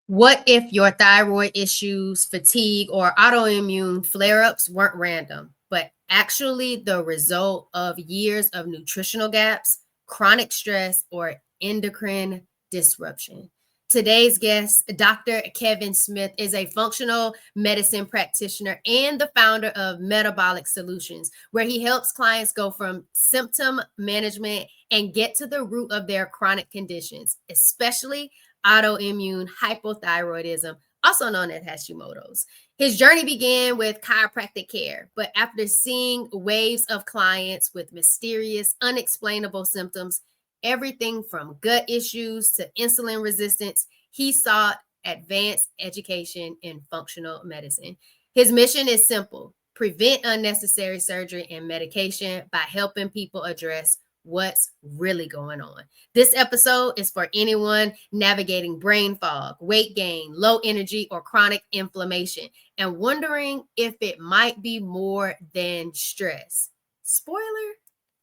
What if your thyroid issues, fatigue, or autoimmune flare ups weren't random, but actually the result of years of nutritional gaps, chronic stress, or endocrine disruption? Today's guest, Dr. Kevin Smith, is a functional medicine practitioner and the founder of Metabolic Solutions, where he helps clients go from symptom management and get to the root of their chronic conditions, especially autoimmune hypothyroidism, also known as Hashimoto's. His journey began with chiropractic care, but after seeing waves of clients with mysterious, unexplainable symptoms, everything from gut issues to insulin resistance, he sought advanced education in functional medicine. His mission is simple: prevent unnecessary surgery and medication by helping people address what's really going on. This episode is for anyone navigating brain fog, weight gain, low energy, or chronic inflammation, and wondering if it might be more than stress. Spoiler,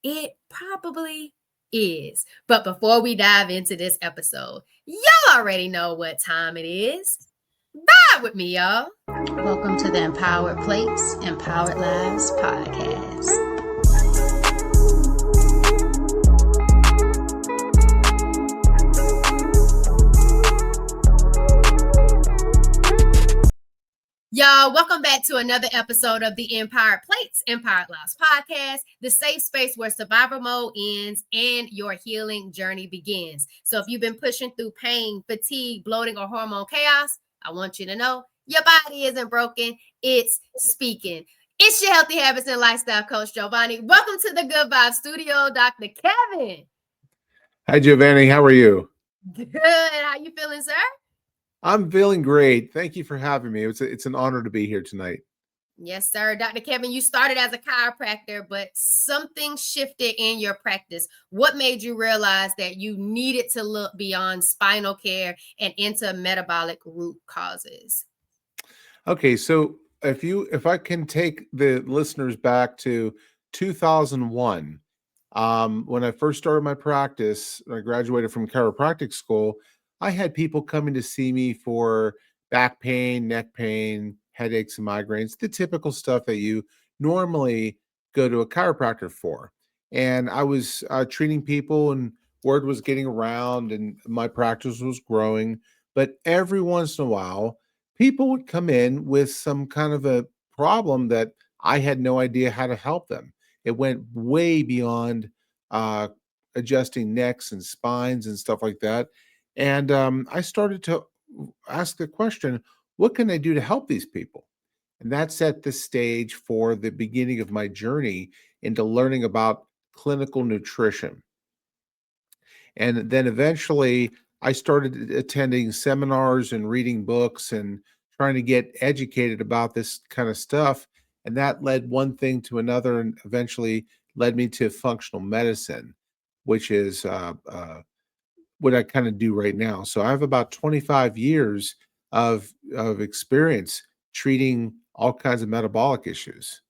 it probably is. But before we dive into this episode, y'all already know what time it is. Vibe with me, y'all. Welcome to the Empowered Plates, Empowered Lives podcast. Y'all, welcome back to another episode of the Empowered Plates, Empowered Lives podcast, the safe space where survival mode ends and your healing journey begins. So if you've been pushing through pain, fatigue, bloating, or hormone chaos, I want you to know your body isn't broken, it's speaking. It's your Healthy Habits and Lifestyle Coach Jovonnie. Welcome to the Good Vibe Studio, Dr. Kevin. Hi, Giovanni. How are you? Good. How you feeling, sir? I'm feeling great. Thank you for having me. It's an honor to be here tonight. Yes, sir. Dr. Kevin, you started as a chiropractor, but something shifted in your practice. What made you realize that you needed to look beyond spinal care and into metabolic root causes? Okay, so if I can take the listeners back to 2001, when I first started my practice, I graduated from chiropractic school. I had people coming to see me for back pain, neck pain, headaches, and migraines, the typical stuff that you normally go to a chiropractor for. And I was treating people, and word was getting around, and my practice was growing. But every once in a while, people would come in with some kind of a problem that I had no idea how to help them. It went way beyond uh, adjusting necks and spines and stuff like that. And I started to ask the question, what can I do to help these people? And that set the stage for the beginning of my journey into learning about clinical nutrition. And then eventually I started attending seminars and reading books and trying to get educated about this kind of stuff. And that led one thing to another and eventually led me to functional medicine, which is what I kind of do right now. So I have about 25 years of experience treating all kinds of metabolic issues.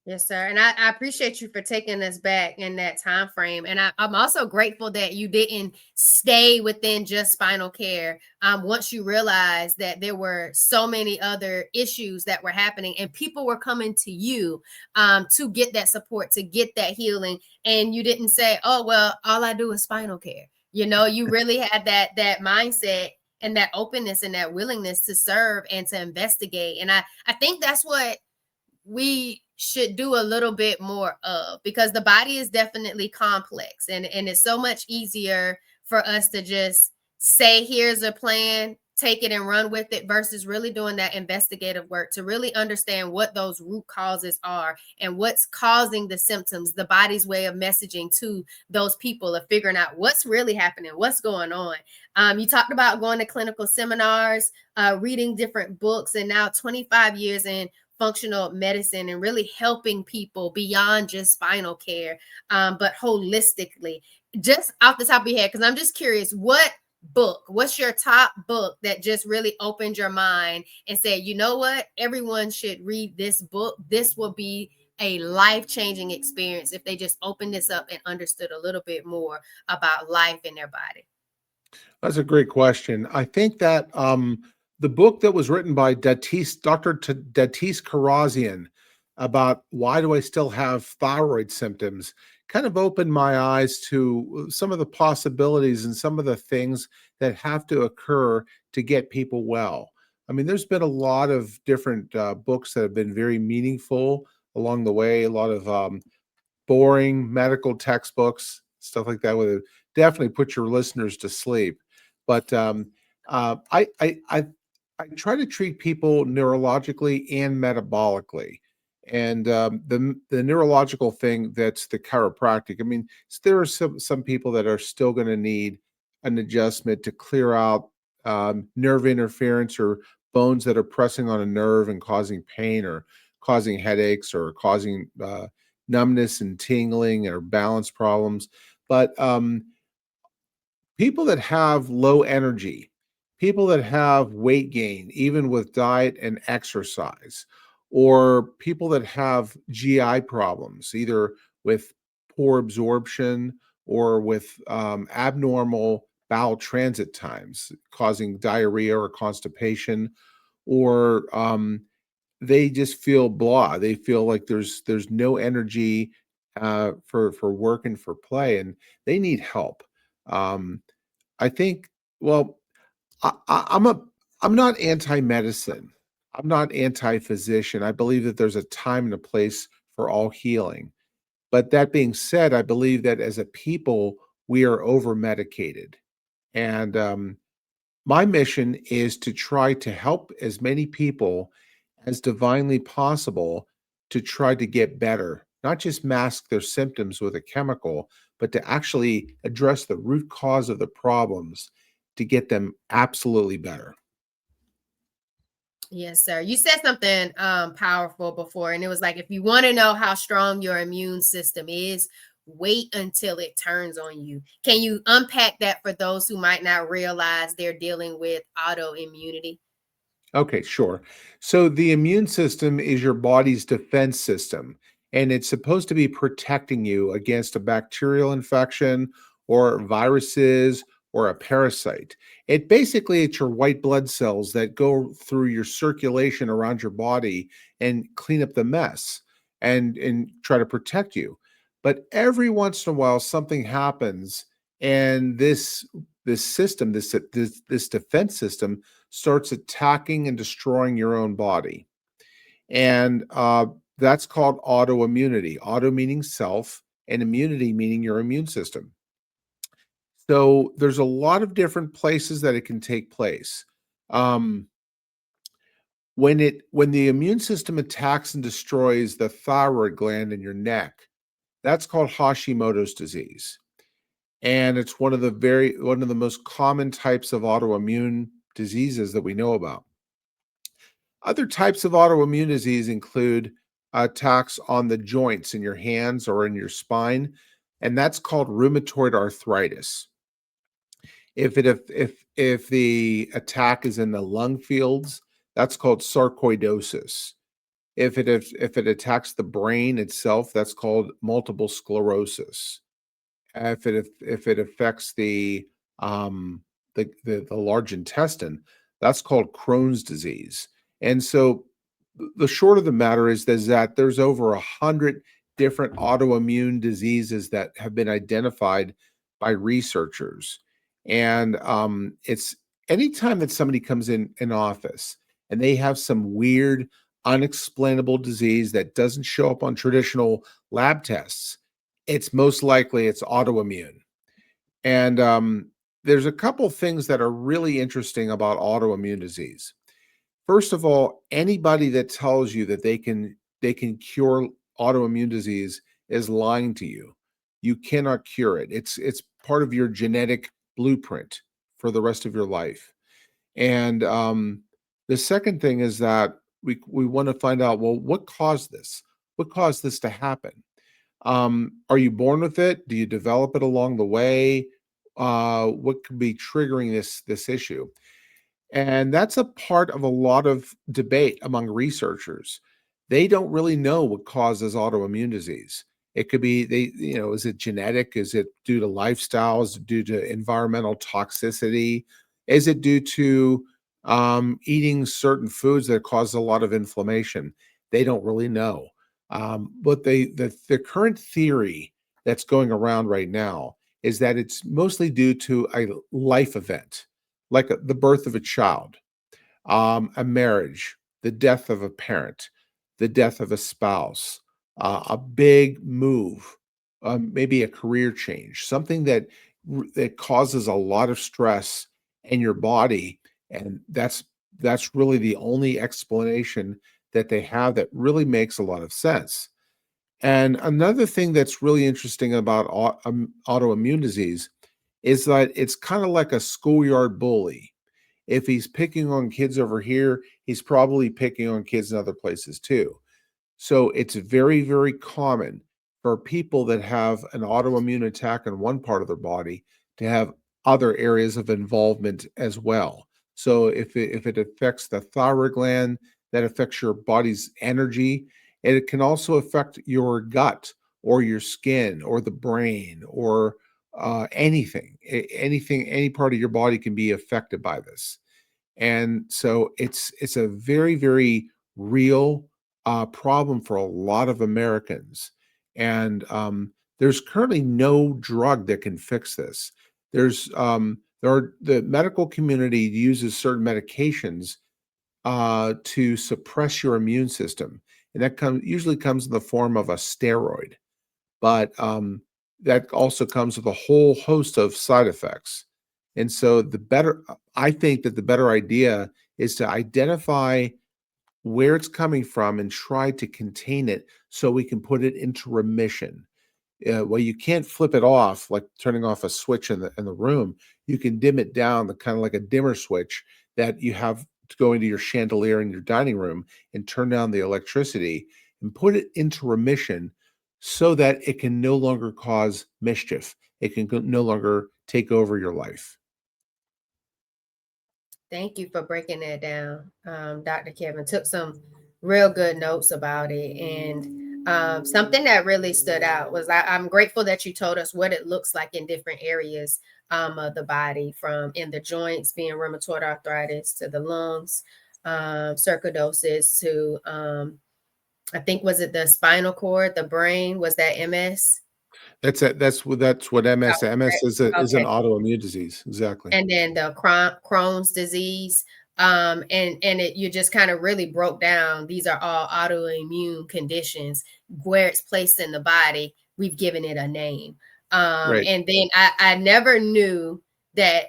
Yes, sir. And I appreciate you for taking us back in that time frame. And I'm also grateful that you didn't stay within just spinal care. Once you realized that there were so many other issues that were happening and people were coming to you to get that support, to get that healing. And you didn't say, oh, well, all I do is spinal care. You know, you really had that mindset and that openness and that willingness to serve and to investigate. And I think that's what we should do a little bit more of, because the body is definitely complex, and it's so much easier for us to just say, here's a plan, take it and run with it, versus really doing that investigative work to really understand what those root causes are and what's causing the symptoms, the body's way of messaging to those people of figuring out what's really happening, what's going on. You talked about going to clinical seminars, reading different books, and now 25 years in functional medicine and really helping people beyond just spinal care, but holistically. Just off the top of your head, because I'm just curious, what's your top book that just really opened your mind and said, you know what, everyone should read this book. This will be a life-changing experience if they just opened this up and understood a little bit more about life in their body? That's a great question. I think that the book that was written by Datis Karazian about why do I still have thyroid symptoms kind of opened my eyes to some of the possibilities and some of the things that have to occur to get people well. I mean, there's been a lot of different books that have been very meaningful along the way, a lot of boring medical textbooks, stuff like that, would definitely put your listeners to sleep. But I try to treat people neurologically and metabolically. And the neurological thing, that's the chiropractic. I mean, there are some people that are still going to need an adjustment to clear out nerve interference or bones that are pressing on a nerve and causing pain or causing headaches or causing numbness and tingling or balance problems. But people that have low energy, people that have weight gain, even with diet and exercise, or people that have GI problems, either with poor absorption or with abnormal bowel transit times, causing diarrhea or constipation, or they just feel blah. They feel like there's no energy for work and for play, and they need help. Um, I think, well, I'm I'm not anti-medicine. I'm not anti-physician. I believe that there's a time and a place for all healing. But that being said, I believe that as a people, we are over medicated. And my mission is to try to help as many people as divinely possible to try to get better, not just mask their symptoms with a chemical, but to actually address the root cause of the problems to get them absolutely better. Yes, sir. You said something powerful before, and it was like, if you want to know how strong your immune system is, wait until it turns on you. Can you unpack that for those who might not realize they're dealing with autoimmunity? Okay, sure. So the immune system is your body's defense system, and it's supposed to be protecting you against a bacterial infection or viruses or a parasite. It's your white blood cells that go through your circulation around your body and clean up the mess and try to protect you. But every once in a while something happens, and this system, this defense system starts attacking and destroying your own body. And that's called autoimmunity. Auto meaning self, and immunity meaning your immune system. So there's a lot of different places that it can take place. Um, when the immune system attacks and destroys the thyroid gland in your neck, that's called Hashimoto's disease. And it's one of the most common types of autoimmune diseases that we know about. Other types of autoimmune disease include attacks on the joints in your hands or in your spine, and that's called rheumatoid arthritis. If the attack is in the lung fields, that's called sarcoidosis. If it attacks the brain itself, that's called multiple sclerosis. If it affects the large intestine, that's called Crohn's disease. And so the short of the matter is that there's over 100 different autoimmune diseases that have been identified by researchers. And it's anytime that somebody comes in office and they have some weird, unexplainable disease that doesn't show up on traditional lab tests, it's most likely it's autoimmune. And there's a couple things that are really interesting about autoimmune disease. First of all, anybody that tells you that they can cure autoimmune disease is lying to you. You cannot cure it. It's part of your genetic blueprint for the rest of your life. And the second thing is that we want to find out, well, what caused this? What caused this to happen? Are you born with it? Do you develop it along the way? What could be triggering this issue? And that's a part of a lot of debate among researchers. They don't really know what causes autoimmune disease. It could be is it genetic? Is it due to lifestyle? Is it due to environmental toxicity? Is it due to eating certain foods that cause a lot of inflammation? They don't really know. But the current theory that's going around right now is that it's mostly due to a life event, like the birth of a child, a marriage, the death of a parent, the death of a spouse, a big move, maybe a career change, something that causes a lot of stress in your body, and that's really the only explanation that they have that really makes a lot of sense. And another thing that's really interesting about autoimmune disease is that it's kind of like a schoolyard bully. If he's picking on kids over here, he's probably picking on kids in other places too. So it's very, very common for people that have an autoimmune attack in one part of their body to have other areas of involvement as well. So if it affects the thyroid gland, that affects your body's energy, and it can also affect your gut or your skin or the brain or anything, anything, any part of your body can be affected by this. And so it's a very, very real problem for a lot of Americans. And there's currently no drug that can fix this. The medical community uses certain medications to suppress your immune system, and that usually comes in the form of a steroid. But that also comes with a whole host of side effects. And so I think that the better idea is to identify where it's coming from and try to contain it so we can put it into remission. Well, you can't flip it off like turning off a switch in the room. You can dim it down, the kind of like a dimmer switch that you have to go into your chandelier in your dining room and turn down the electricity and put it into remission so that it can no longer cause mischief. It can no longer take over your life. Thank you for breaking that down, Dr. Kevin. Took some real good notes about it. And something that really stood out was I'm grateful that you told us what it looks like in different areas of the body, from in the joints, being rheumatoid arthritis, to the lungs, sarcoidosis, to I think, was it the spinal cord, the brain? Was that MS? That's what MS. MS is an Okay. autoimmune disease. Exactly. And then the Crohn's disease. You just kind of really broke down, these are all autoimmune conditions. Where it's placed in the body, we've given it a name. Right. And then I never knew that.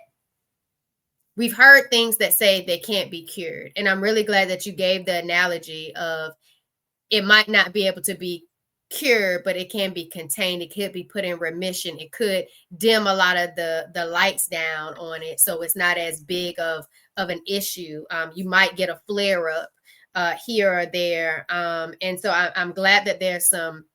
We've heard things that say they can't be cured, and I'm really glad that you gave the analogy of, it might not be able to be cured, but it can be contained. It could be put in remission. It could dim a lot of the lights down on it, so it's not as big of an issue. You might get a flare up here or there, and so I'm glad that there's some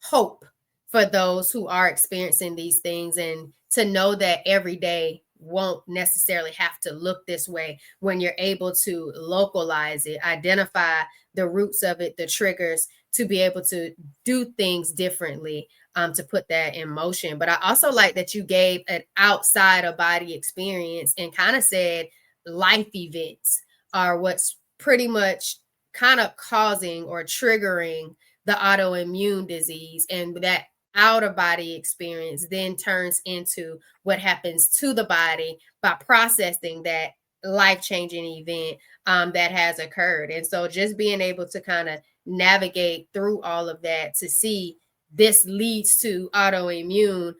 hope for those who are experiencing these things, and to know that every day won't necessarily have to look this way when you're able to localize it, identify the roots of it, the triggers, to be able to do things differently, to put that in motion. But I also like that you gave an outside of body experience and kind of said life events are what's pretty much kind of causing or triggering the autoimmune disease, and that out of body experience then turns into what happens to the body by processing that life-changing event that has occurred. And so just being able to kind of navigate through all of that to see this leads to autoimmune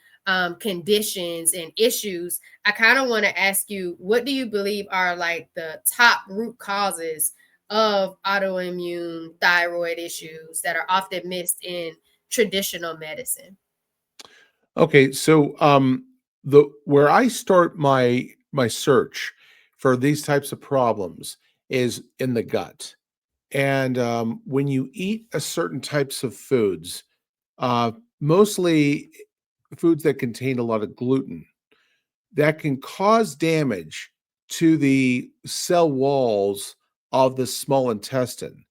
conditions and issues, I kind of want to ask you, what do you believe are like the top root causes of autoimmune thyroid issues that are often missed in traditional medicine? Okay, so the where I start my search for these types of problems is in the gut. And when you eat a certain types of foods, mostly foods that contain a lot of gluten, that can cause damage to the cell walls of the small intestine.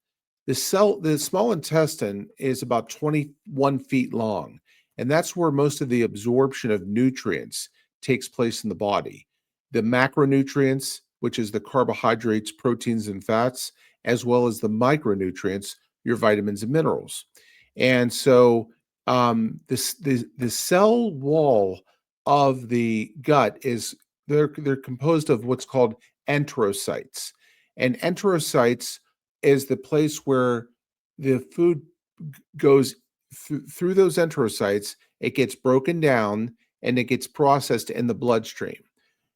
The small intestine is about 21 feet long, and that's where most of the absorption of nutrients takes place in the body. The macronutrients, which is the carbohydrates, proteins, and fats, as well as the micronutrients, your vitamins and minerals. And so the cell wall of the gut is they're composed of what's called enterocytes. And enterocytes is the place where the food goes through those enterocytes, it gets broken down and it gets processed in the bloodstream.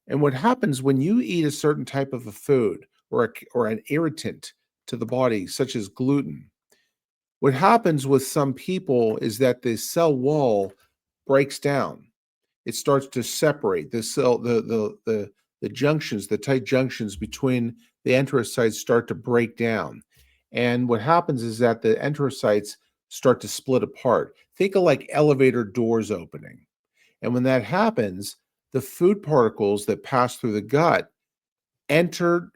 And what happens when you eat a certain type of a food or an irritant to the body, such as gluten, what happens with some people is that the cell wall breaks down. It starts to separate the cell, the junctions, the tight junctions between the enterocytes start to break down. And what happens is that the enterocytes start to split apart. Think of like elevator doors opening. And when that happens, the food particles that pass through the gut enter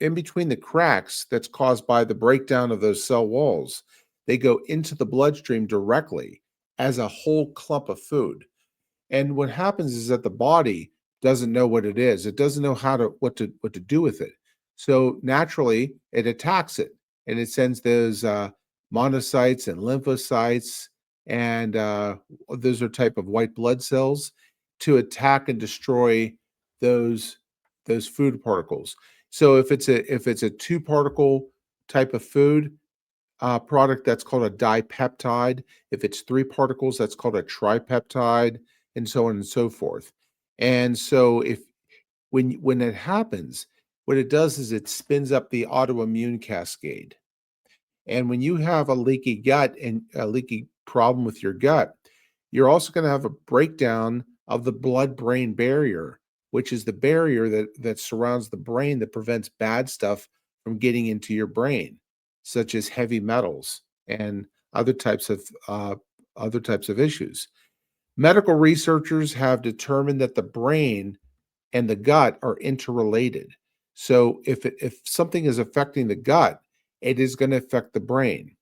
in between the cracks that's caused by the breakdown of those cell walls. They go into the bloodstream directly as a whole clump of food. And what happens is that the body doesn't know what it is. It doesn't know what to do with it. So naturally, it attacks it, and it sends those monocytes and lymphocytes, and those are type of white blood cells to attack and destroy those food particles. So if it's a two particle type of food, product, that's called a dipeptide. If it's three particles, that's called a tripeptide, and so on and so forth. And so if when it happens, what it does is it spins up the autoimmune cascade. And when you have a leaky gut and a leaky problem with your gut, you're also going to have a breakdown of the blood-brain barrier, which is the barrier that surrounds the brain that prevents bad stuff from getting into your brain, such as heavy metals and other types of issues. Medical researchers have determined that the brain and the gut are interrelated. So if something is affecting the gut, it is going to affect the brain.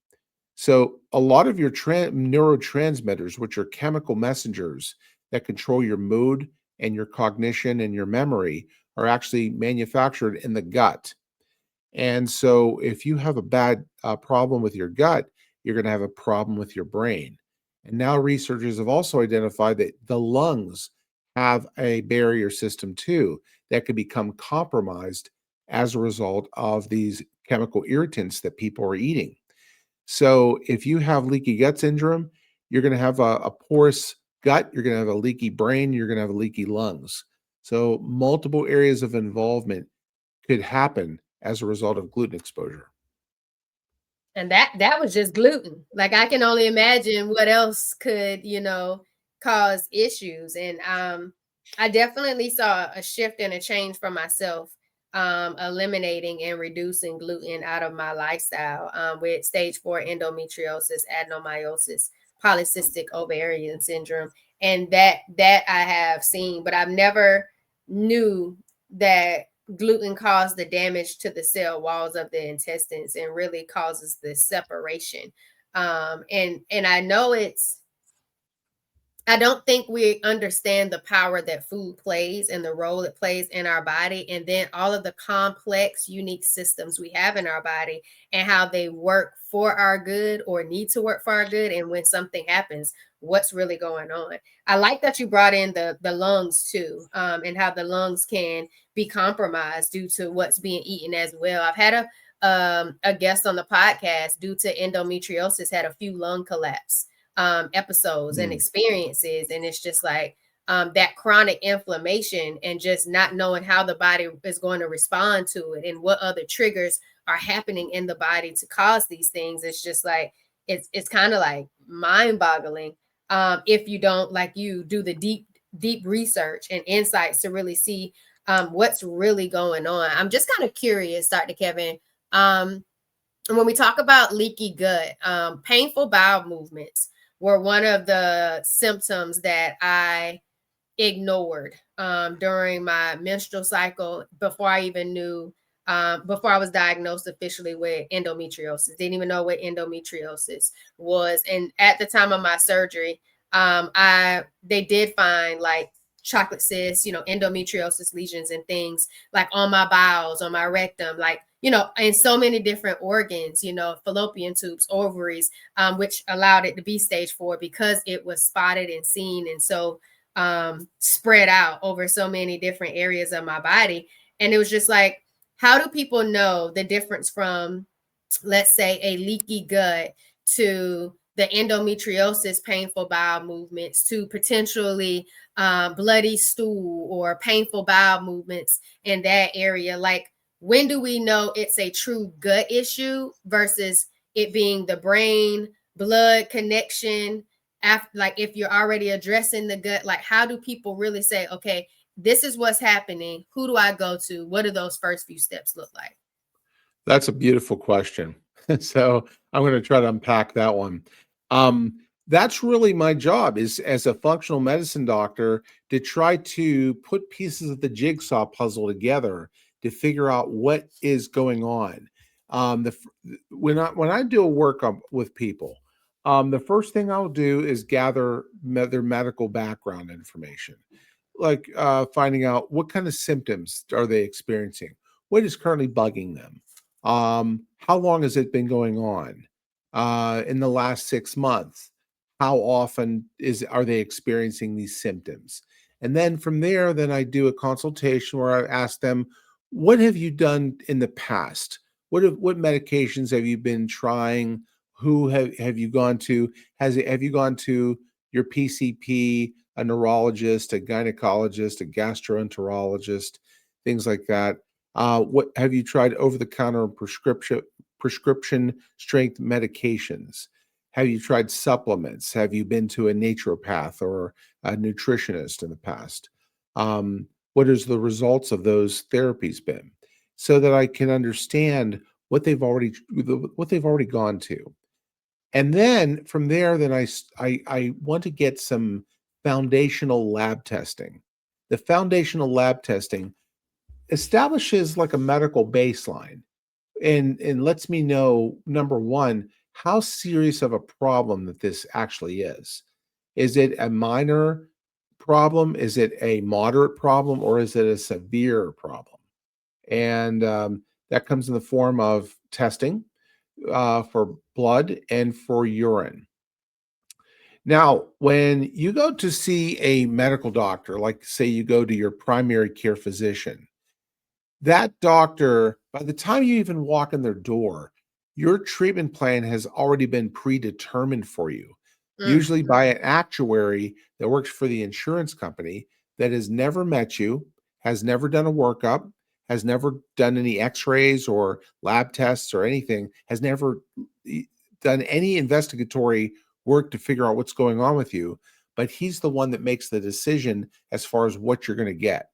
So a lot of your neurotransmitters, which are chemical messengers that control your mood and your cognition and your memory, are actually manufactured in the gut. And so if you have a bad problem with your gut, you're going to have a problem with your brain. And now researchers have also identified that the lungs have a barrier system too that could become compromised as a result of these chemical irritants that people are eating. So if you have leaky gut syndrome, you're going to have a porous gut, you're going to have a leaky brain, you're going to have leaky lungs. So multiple areas of involvement could happen as a result of gluten exposure. And that was just gluten. Like, I can only imagine what else could, cause issues. And I definitely saw a shift and a change for myself, eliminating and reducing gluten out of my lifestyle, with stage 4 endometriosis, adenomyosis, polycystic ovarian syndrome. And that I have seen, but I've never knew that gluten caused the damage to the cell walls of the intestines and really causes the separation. And I know I don't think we understand the power that food plays and the role it plays in our body, and then all of the complex, unique systems we have in our body and how they work for our good or need to work for our good. And when something happens, what's really going on? I like that you brought in the lungs too, and how the lungs can be compromised due to what's being eaten as well. I've had a guest on the podcast due to endometriosis had a few lung collapse episodes and experiences, and it's just like that chronic inflammation and just not knowing how the body is going to respond to it and what other triggers are happening in the body to cause these things. It's just like it's kind of like mind-boggling if you don't, like you, do the deep research and insights to really see what's really going on. I'm just kind of curious, Dr. Kevin, when we talk about leaky gut, painful bowel movements were one of the symptoms that I ignored during my menstrual cycle before I even knew before I was diagnosed officially with endometriosis. Didn't even know what endometriosis was. And at the time of my surgery, they did find like chocolate cysts, endometriosis lesions and things like on my bowels, on my rectum, like, in so many different organs, fallopian tubes, ovaries, which allowed it to be stage 4 because it was spotted and seen and so spread out over so many different areas of my body. And it was just like, how do people know the difference from, let's say, a leaky gut to the endometriosis, painful bowel movements, to potentially bloody stool or painful bowel movements in that area? Like, when do we know it's a true gut issue versus it being the brain blood connection? After, like, if you're already addressing the gut, like, how do people really say, okay, this is what's happening? Who do I go to? What do those first few steps look like? That's a beautiful question. So I'm going to try to unpack that one. That's really my job, is as a functional medicine doctor, to try to put pieces of the jigsaw puzzle together to figure out what is going on. When I do a workup with people, the first thing I'll do is gather their medical background information, like finding out what kind of symptoms are they experiencing, what is currently bugging them, how long has it been going on, in the last 6 months, how often are they experiencing these symptoms, and then from there, then I do a consultation where I ask them, what have you done in the past? What medications have you been trying? Who have you gone to? Have you gone to your PCP, a neurologist, a gynecologist, a gastroenterologist, things like that? What have you tried over-the-counter prescription strength medications? Have you tried supplements? Have you been to a naturopath or a nutritionist in the past? What is the results of those therapies been? So that I can understand what they've already gone to. And then from there, then I want to get some foundational lab testing. The foundational lab testing establishes like a medical baseline and lets me know, number one, how serious of a problem that this actually is. Is it a minor problem? Is it a moderate problem? Or is it a severe problem? And that comes in the form of testing for blood and for urine. Now, when you go to see a medical doctor, like say you go to your primary care physician, that doctor, by the time you even walk in their door, your treatment plan has already been predetermined for you, usually by an actuary that works for the insurance company that has never met you, has never done a workup, has never done any x-rays or lab tests or anything, has never done any investigatory work to figure out what's going on with you, but he's the one that makes the decision as far as what you're going to get.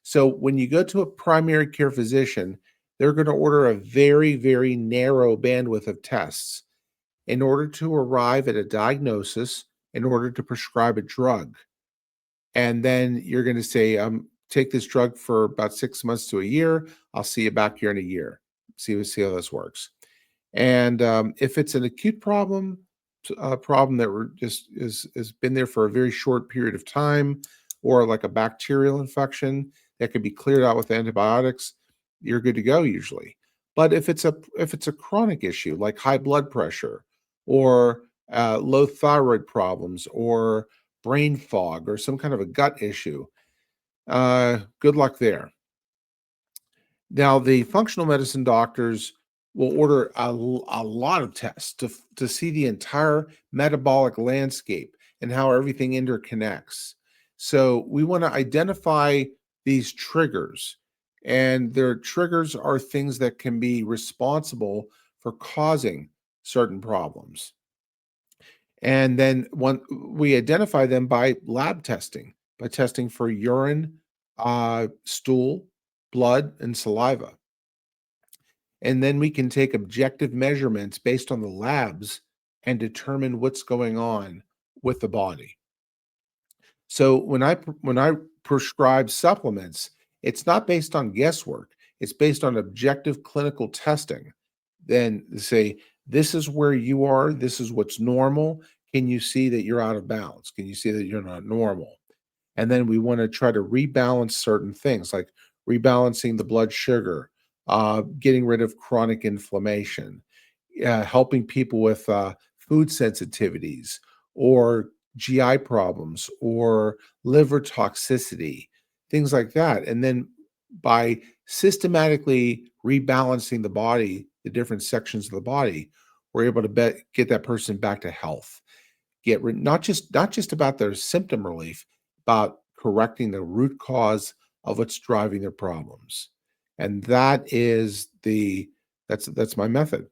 So when you go to a primary care physician, they're going to order a very, very narrow bandwidth of tests in order to arrive at a diagnosis, in order to prescribe a drug. And then you're going to say, take this drug for about 6 months to a year. I'll see you back here in a year. See how this works. And if it's an acute problem, a problem that has been there for a very short period of time, or like a bacterial infection that could be cleared out with antibiotics, you're good to go usually. But if it's a chronic issue like high blood pressure or low thyroid problems or brain fog or some kind of a gut issue, good luck there. Now, the functional medicine doctors will order a lot of tests to see the entire metabolic landscape and how everything interconnects. So we want to identify these triggers, and their triggers are things that can be responsible for causing certain problems. And then we identify them by lab testing, by testing for urine, stool, blood, and saliva. And then we can take objective measurements based on the labs and determine what's going on with the body. So when I prescribe supplements, it's not based on guesswork. It's based on objective clinical testing. Then say, this is where you are. This is what's normal. Can you see that you're out of balance? Can you see that you're not normal? And then we want to try to rebalance certain things like rebalancing the blood sugar, getting rid of chronic inflammation, helping people with food sensitivities or GI problems or liver toxicity, things like that. And then by systematically rebalancing the body, the different sections of the body, we're able to get that person back to health. Not just about their symptom relief, about correcting the root cause of what's driving their problems. And that's my method.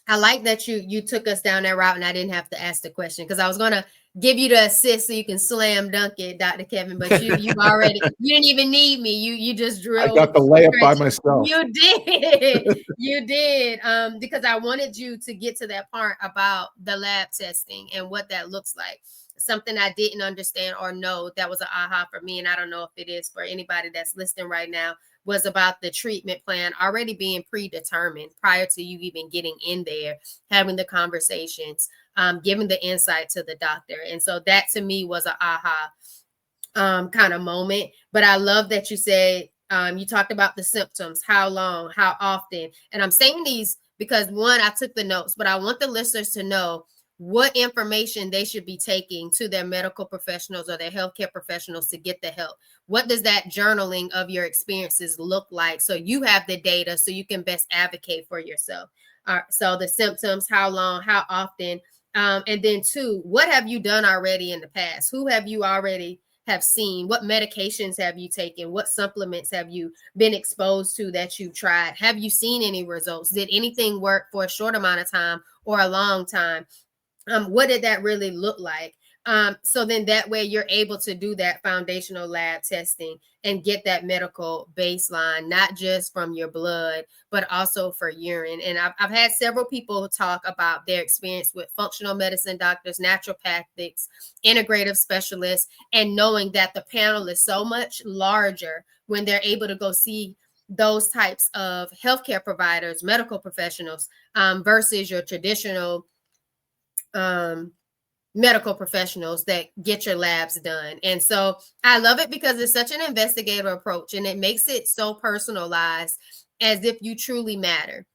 I like that you took us down that route and I didn't have to ask the question because I was going to give you the assist so you can slam dunk it, Dr. Kevin, but you didn't even need me. You just drilled. I got the layup by myself. You did. You did. Because I wanted you to get to that part about the lab testing and what that looks like. Something I didn't understand or know that was an aha for me. And I don't know if it is for anybody that's listening right now, was about the treatment plan already being predetermined prior to you even getting in there, having the conversations, giving the insight to the doctor. And so that to me was an aha kind of moment. But I love that you said, you talked about the symptoms, how long, how often. And I'm saying these because one, I took the notes, but I want the listeners to know what information they should be taking to their medical professionals or their healthcare professionals to get the help. What does that journaling of your experiences look like? So you have the data so you can best advocate for yourself. So the symptoms, how long, how often, and then two, what have you done already in the past? Who have you already have seen? What medications have you taken? What supplements have you been exposed to that you've tried? Have you seen any results? Did anything work for a short amount of time or a long time? What did that really look like? So then that way you're able to do that foundational lab testing and get that medical baseline, not just from your blood, but also for urine. And I've had several people talk about their experience with functional medicine doctors, naturopathics, integrative specialists, and knowing that the panel is so much larger when they're able to go see those types of healthcare providers, medical professionals, versus your traditional medical professionals that get your labs done. And so I love it because it's such an investigative approach and it makes it so personalized as if you truly matter.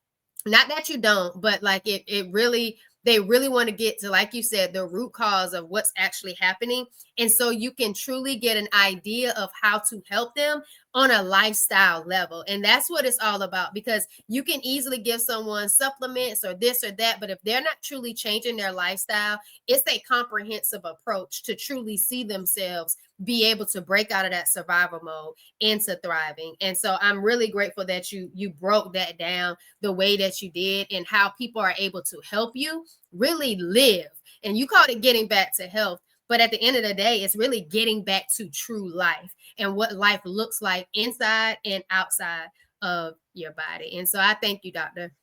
Not that you don't, but like it really, they really want to get to, like you said, the root cause of what's actually happening. And so you can truly get an idea of how to help them on a lifestyle level. And that's what it's all about, because you can easily give someone supplements or this or that, but if they're not truly changing their lifestyle, it's a comprehensive approach to truly see themselves be able to break out of that survival mode into thriving. And so I'm really grateful that you broke that down the way that you did and how people are able to help you really live. And you called it getting back to health, but at the end of the day, it's really getting back to true life and what life looks like inside and outside of your body. And so I thank you, Dr.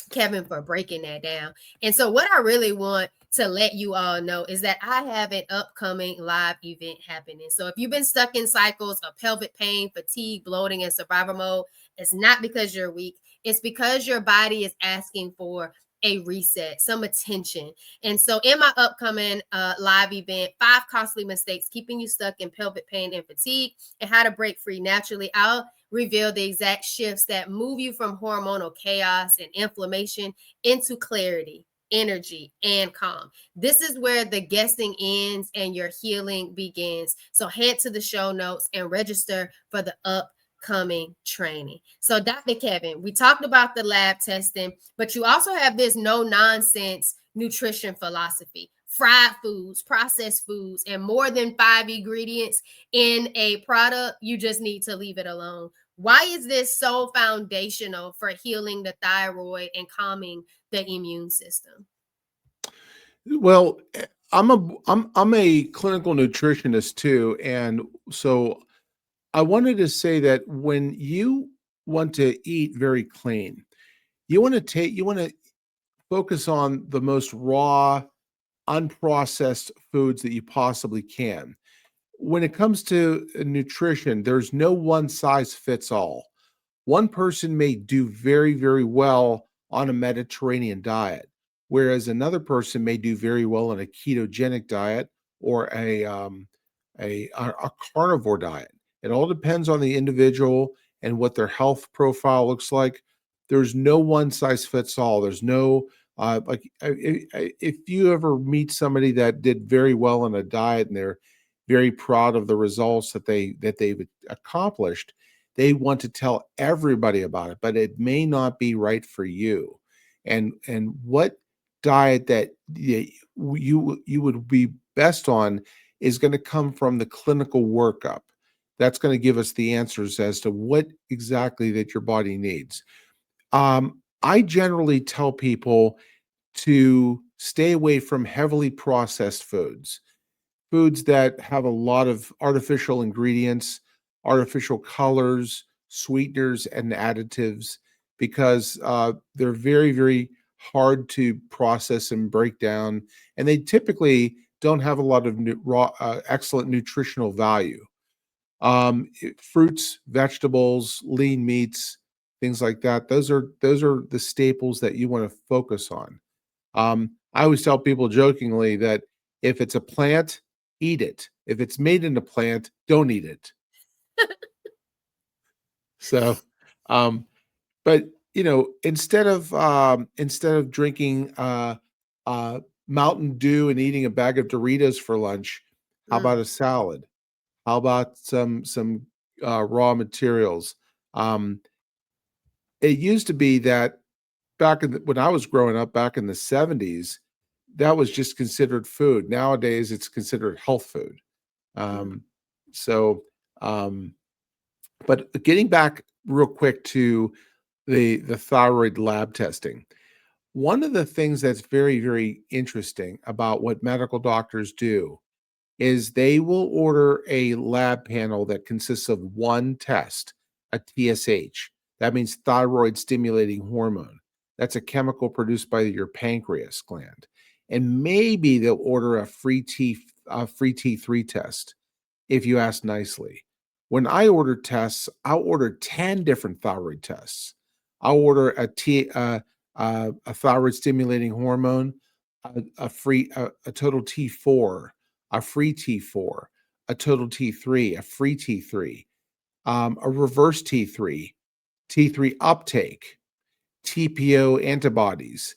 Kevin, for breaking that down. And so what I really want to let you all know is that I have an upcoming live event happening. So if you've been stuck in cycles of pelvic pain, fatigue, bloating, and survival mode, it's not because you're weak. It's because your body is asking for a reset, some attention. And so in my upcoming live event, 5 costly mistakes keeping you stuck in pelvic pain and fatigue and how to break free naturally, I'll reveal the exact shifts that move you from hormonal chaos and inflammation into clarity, energy, and calm. This is where the guessing ends and your healing begins. So head to the show notes and register for the upcoming training. So Dr. Kevin, we talked about the lab testing, but you also have this no nonsense nutrition philosophy. Fried foods, processed foods, and more than 5 ingredients in a product, you just need to leave it alone. Why is this so foundational for healing the thyroid and calming the immune system? Well, I'm a clinical nutritionist too, and so I wanted to say that when you want to eat very clean, you want to focus on the most raw, unprocessed foods that you possibly can. when it comes to nutrition, there's no one size fits all. One person may do very, very well on a Mediterranean diet, whereas another person may do very well on a ketogenic diet or a carnivore diet. It all depends on the individual and what their health profile looks like. There's no one size fits all. There's no if you ever meet somebody that did very well on a diet and they're very proud of the results that they've accomplished, they want to tell everybody about it, but it may not be right for you. And what diet that you would be best on is going to come from the clinical workup. That's going to give us the answers as to what exactly that your body needs. I generally tell people to stay away from heavily processed foods, foods that have a lot of artificial ingredients, artificial colors, sweeteners, and additives, because they're very, very hard to process and break down. And they typically don't have a lot of excellent nutritional value. Fruits, vegetables, lean meats, things like that. Those are the staples that you want to focus on. I always tell people jokingly that if it's a plant, eat it. If it's made in a plant, don't eat it. So, but instead of drinking Mountain Dew and eating a bag of Doritos for lunch, how about a salad? How about some raw materials? It used to be that when I was growing up back in the 70s, that was just considered food. Nowadays, it's considered health food. So, but getting back real quick to the thyroid lab testing, one of the things that's very, very interesting about what medical doctors do is they will order a lab panel that consists of one test, a TSH. That means thyroid stimulating hormone. That's a chemical produced by your pancreas gland. And maybe they'll order a free T3 test if you ask nicely. When I order tests, I'll order 10 different thyroid tests. I'll order a thyroid stimulating hormone, a total T4, a free T4, a total T3, a free T3, a reverse T3, T3 uptake, TPO antibodies,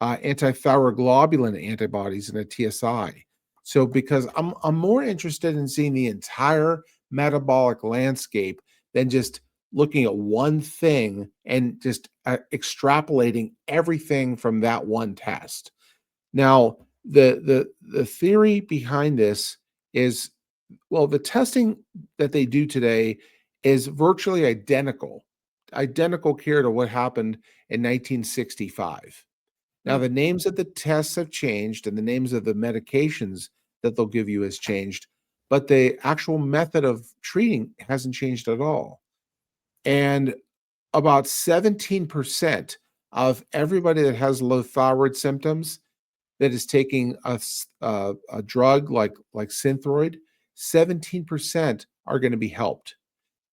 antithyroglobulin antibodies, and a TSI. So because I'm more interested in seeing the entire metabolic landscape than just looking at one thing and just extrapolating everything from that one test. Now, the theory behind this is, well, the testing that they do today is virtually identical care to what happened in 1965. Now, the names of the tests have changed and the names of the medications that they'll give you has changed, but the actual method of treating hasn't changed at all. And about 17% of everybody that has low thyroid symptoms that is taking a drug like Synthroid, 17% are going to be helped.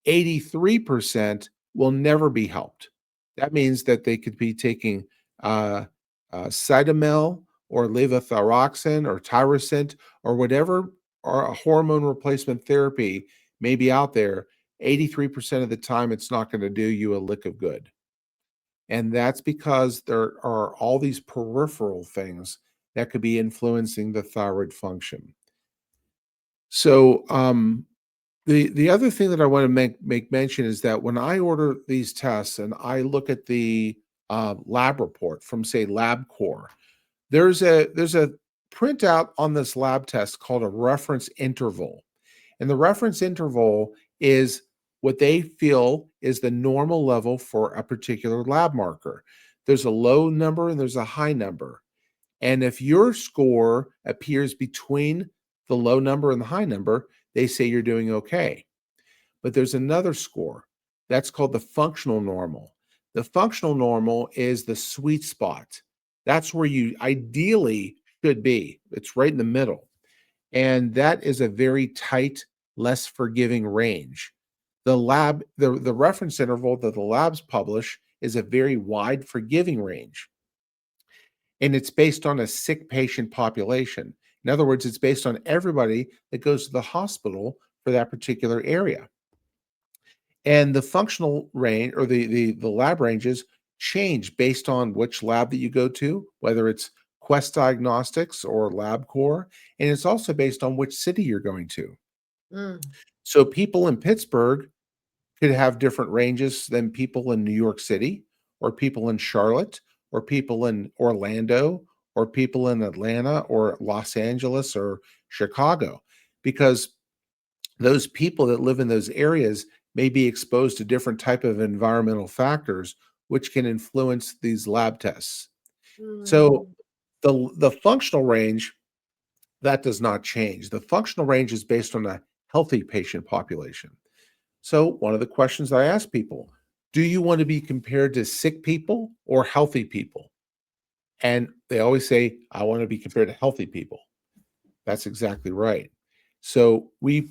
83% will never be helped. That means that they could be taking Cytomel or levothyroxine or Tyrosint or whatever or a hormone replacement therapy may be out there. 83% of the time, it's not going to do you a lick of good. And that's because there are all these peripheral things that could be influencing the thyroid function. So the other thing that I want to make mention is that when I order these tests and I look at the lab report from, say, LabCorp, there's a printout on this lab test called a reference interval. And the reference interval is what they feel is the normal level for a particular lab marker. There's a low number and there's a high number. And if your score appears between the low number and the high number, they say you're doing okay. But there's another score that's called the functional normal. The functional normal is the sweet spot. That's where you ideally should be. It's right in the middle. And that is a very tight, less forgiving range. The reference interval that the labs publish is a very wide forgiving range. And it's based on a sick patient population. In other words, it's based on everybody that goes to the hospital for that particular area. And the functional range, or the lab ranges, change based on which lab that you go to, whether it's Quest Diagnostics or LabCorp, and it's also based on which city you're going to. Mm. So people in Pittsburgh could have different ranges than people in New York City, or people in Charlotte, or people in Orlando, or people in Atlanta, or Los Angeles, or Chicago, because those people that live in those areas may be exposed to different type of environmental factors which can influence these lab tests. So Mm. the functional range, that does not change. The functional range is based on a healthy patient population. So one of the questions I ask people, do you want to be compared to sick people or healthy people? And they always say, I want to be compared to healthy people. That's exactly right. So we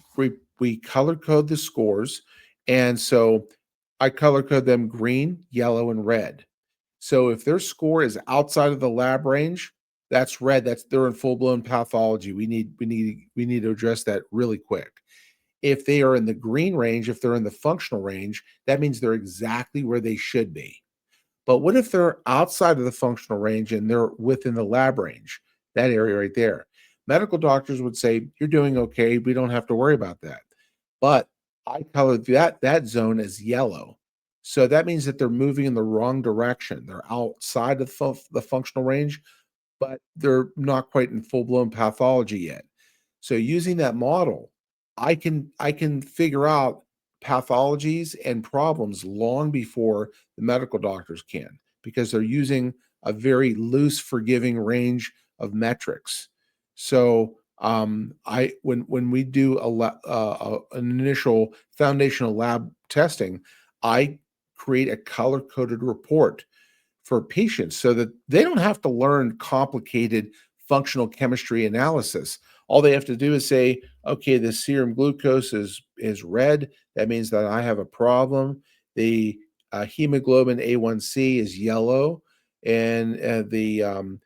color code the scores, and so I color code them green, yellow, and red. So if their score is outside of the lab range, that's red. That's they're in full blown pathology. We need to address that really quick. If they are in the green range, if they're in the functional range, that means they're exactly where they should be. But what if they're outside of the functional range and they're within the lab range, that area right there? Medical doctors would say, you're doing okay. We don't have to worry about that. But I colored that zone as yellow. So that means that they're moving in the wrong direction. They're outside of the functional range, but they're not quite in full-blown pathology yet. So using that model, I can figure out pathologies and problems long before the medical doctors can, because they're using a very loose, forgiving range of metrics. So I when we do an initial foundational lab testing, I create a color coded report for patients so that they don't have to learn complicated functional chemistry analysis. All they have to do is say, okay, the serum glucose is red. That means that I have a problem. The hemoglobin A1C is yellow, and the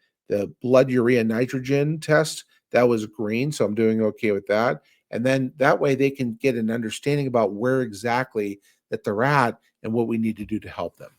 blood urea nitrogen test, that was green. So I'm doing okay with that. And then that way they can get an understanding about where exactly that they're at and what we need to do to help them.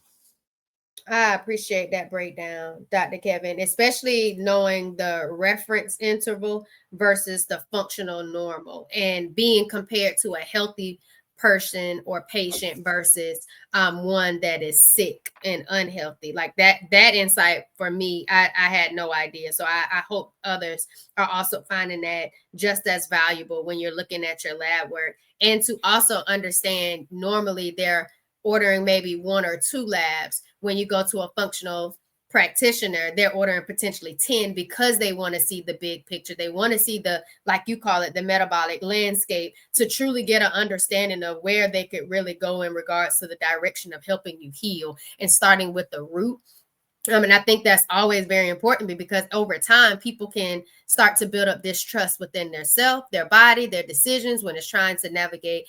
I appreciate that breakdown, Dr. Kevin, especially knowing the reference interval versus the functional normal and being compared to a healthy person or patient versus one that is sick and unhealthy. Like that insight for me, I had no idea. So I hope others are also finding that just as valuable when you're looking at your lab work, and to also understand normally they're ordering maybe one or two labs. When you go to a functional practitioner, they're ordering potentially 10 because they want to see the big picture. They want to see the, like you call it, the metabolic landscape, to truly get an understanding of where they could really go in regards to the direction of helping you heal and starting with the root. And I think that's always very important, because over time, people can start to build up distrust within their self, their body, their decisions when it's trying to navigate,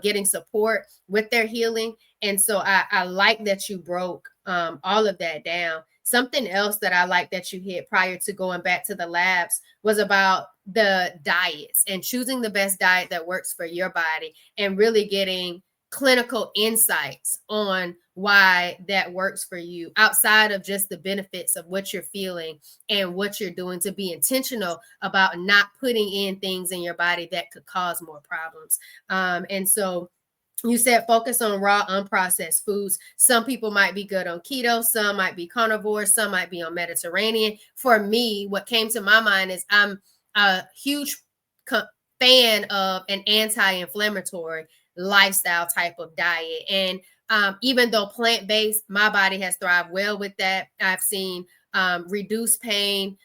getting support with their healing. And so I like that you broke all of that down. Something else that I like that you hit prior to going back to the labs was about the diets and choosing the best diet that works for your body and really getting clinical insights on why that works for you outside of just the benefits of what you're feeling and what you're doing, to be intentional about not putting in things in your body that could cause more problems. And so you said focus on raw, unprocessed foods. Some people might be good on keto, some might be carnivore, some might be on Mediterranean. For me, what came to my mind is I'm a huge fan of an anti-inflammatory lifestyle type of diet. And even though plant-based, my body has thrived well with that. I've seen reduced pain,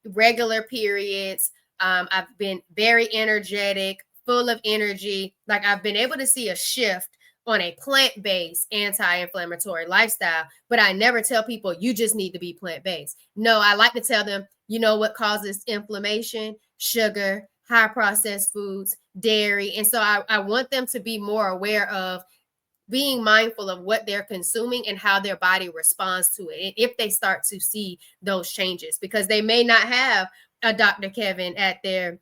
regular periods. I've been very energetic, full of energy. Like, I've been able to see a shift on a plant-based anti-inflammatory lifestyle, but I never tell people you just need to be plant-based. No, I like to tell them, you know what causes inflammation? sugar, high processed foods, dairy. And so I want them to be more aware of being mindful of what they're consuming and how their body responds to it. And if they start to see those changes, because they may not have a Dr. Kevin at their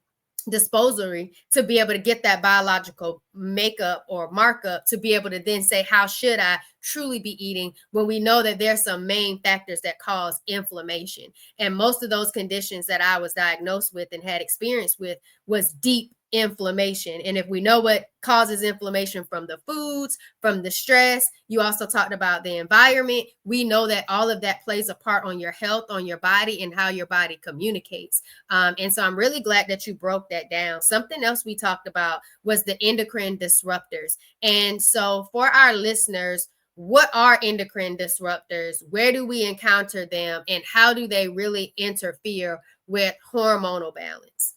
disposery to be able to get that biological makeup or markup to be able to then say, how should I truly be eating, when we know that there's some main factors that cause inflammation. And most of those conditions that I was diagnosed with and had experience with was deep inflammation. And if we know what causes inflammation from the foods, from the stress, you also talked about the environment. We know that all of that plays a part on your health, on your body, and how your body communicates. And so I'm really glad that you broke that down. Something else we talked about was the endocrine disruptors. And so for our listeners, what are endocrine disruptors? Where do we encounter them? And how do they really interfere with hormonal balance?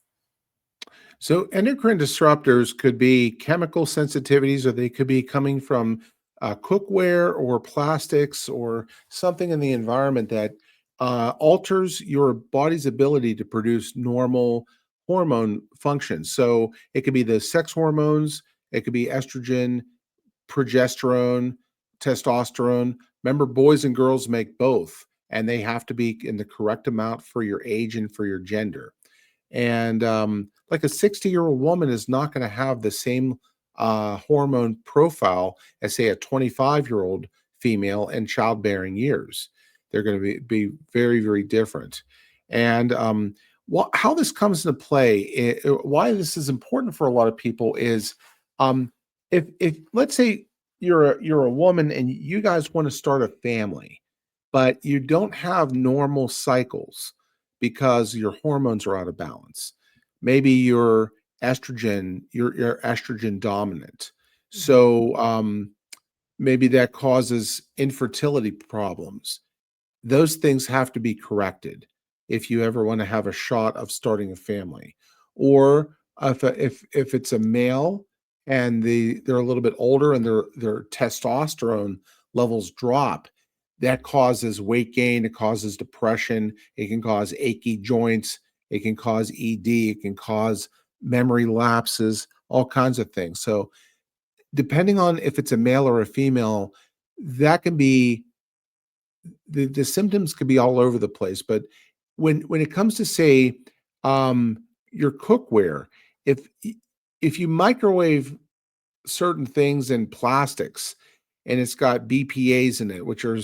So endocrine disruptors could be chemical sensitivities, or they could be coming from cookware or plastics or something in the environment that alters your body's ability to produce normal hormone functions. So it could be the sex hormones, it could be estrogen, progesterone, testosterone. Remember, boys and girls make both, and they have to be in the correct amount for your age and for your gender. And like a 60-year-old woman is not going to have the same hormone profile as, say, a 25-year-old female in childbearing years. They're going to be very, very different. And how this comes into play, why this is important for a lot of people is, if let's say you're a woman and you guys want to start a family, but you don't have normal cycles because your hormones are out of balance. Maybe you're you're estrogen dominant. So maybe that causes infertility problems. Those things have to be corrected if you ever want to have a shot of starting a family. Or if it's a male and they're a little bit older and their testosterone levels drop, that causes weight gain, it causes depression, it can cause achy joints, it can cause ED, it can cause memory lapses, all kinds of things. So depending on if it's a male or a female, that can be the symptoms could be all over the place. But when it comes to, say, your cookware, if if you microwave certain things in plastics and it's got BPA's in it, which are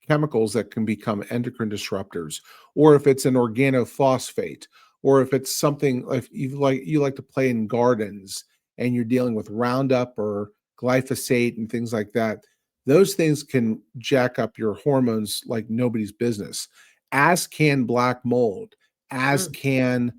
chemicals that can become endocrine disruptors, or if it's an organophosphate, or if it's something like you like to play in gardens and you're dealing with Roundup or glyphosate and things like that, those things can jack up your hormones like nobody's business, as can black mold, as can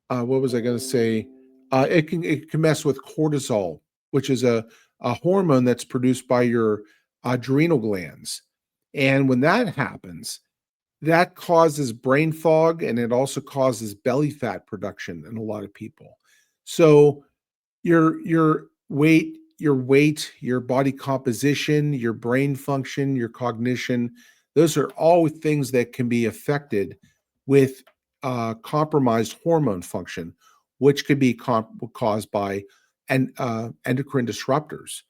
what was I going to say? It can mess with cortisol, which is a hormone that's produced by your adrenal glands. And when that happens, that causes brain fog, and it also causes belly fat production in a lot of people. So your weight, your body composition, your brain function, your cognition, those are all things that can be affected with compromised hormone function, which could be caused by endocrine disruptors,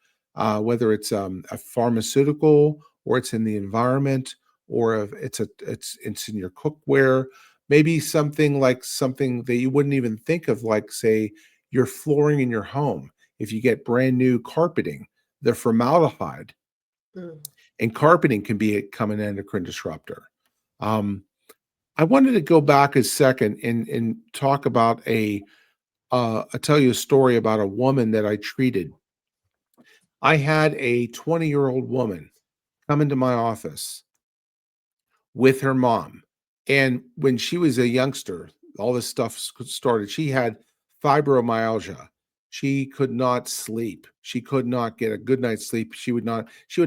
whether it's a pharmaceutical, or it's in the environment, or if it's in your cookware. Maybe something that you wouldn't even think of, like, say, your flooring in your home. If you get brand new carpeting, the formaldehyde and carpeting can become an endocrine disruptor. I wanted to go back a second and talk about I'll tell you a story about a woman that I treated. I had a 20-year-old woman come into my office with her mom. And when she was a youngster, all this stuff started. She had fibromyalgia. She could not sleep. She could not get a good night's sleep. She would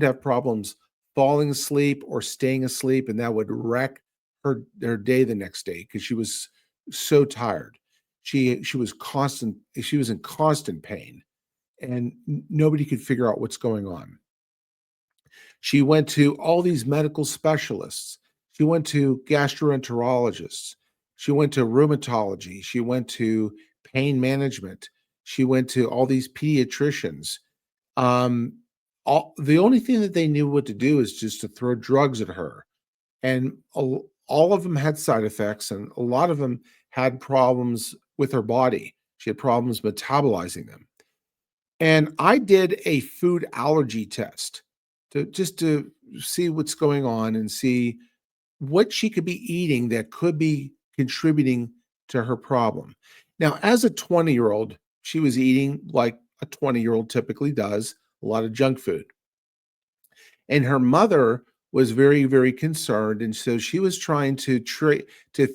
have problems falling asleep or staying asleep, and that would wreck her day the next day because she was so tired. She was in constant pain, and nobody could figure out what's going on. She went to all these medical specialists. She went to gastroenterologists. She went to rheumatology. She went to pain management. She went to all these pediatricians. Um, the only thing that they knew what to do is just to throw drugs at her. And all of them had side effects, and a lot of them had problems with her body. She had problems metabolizing them. And I did a food allergy test to see what's going on and see what she could be eating that could be contributing to her problem. Now, as a 20-year-old, she was eating like a 20-year-old typically does, a lot of junk food. And her mother was very, very concerned, and so she was trying to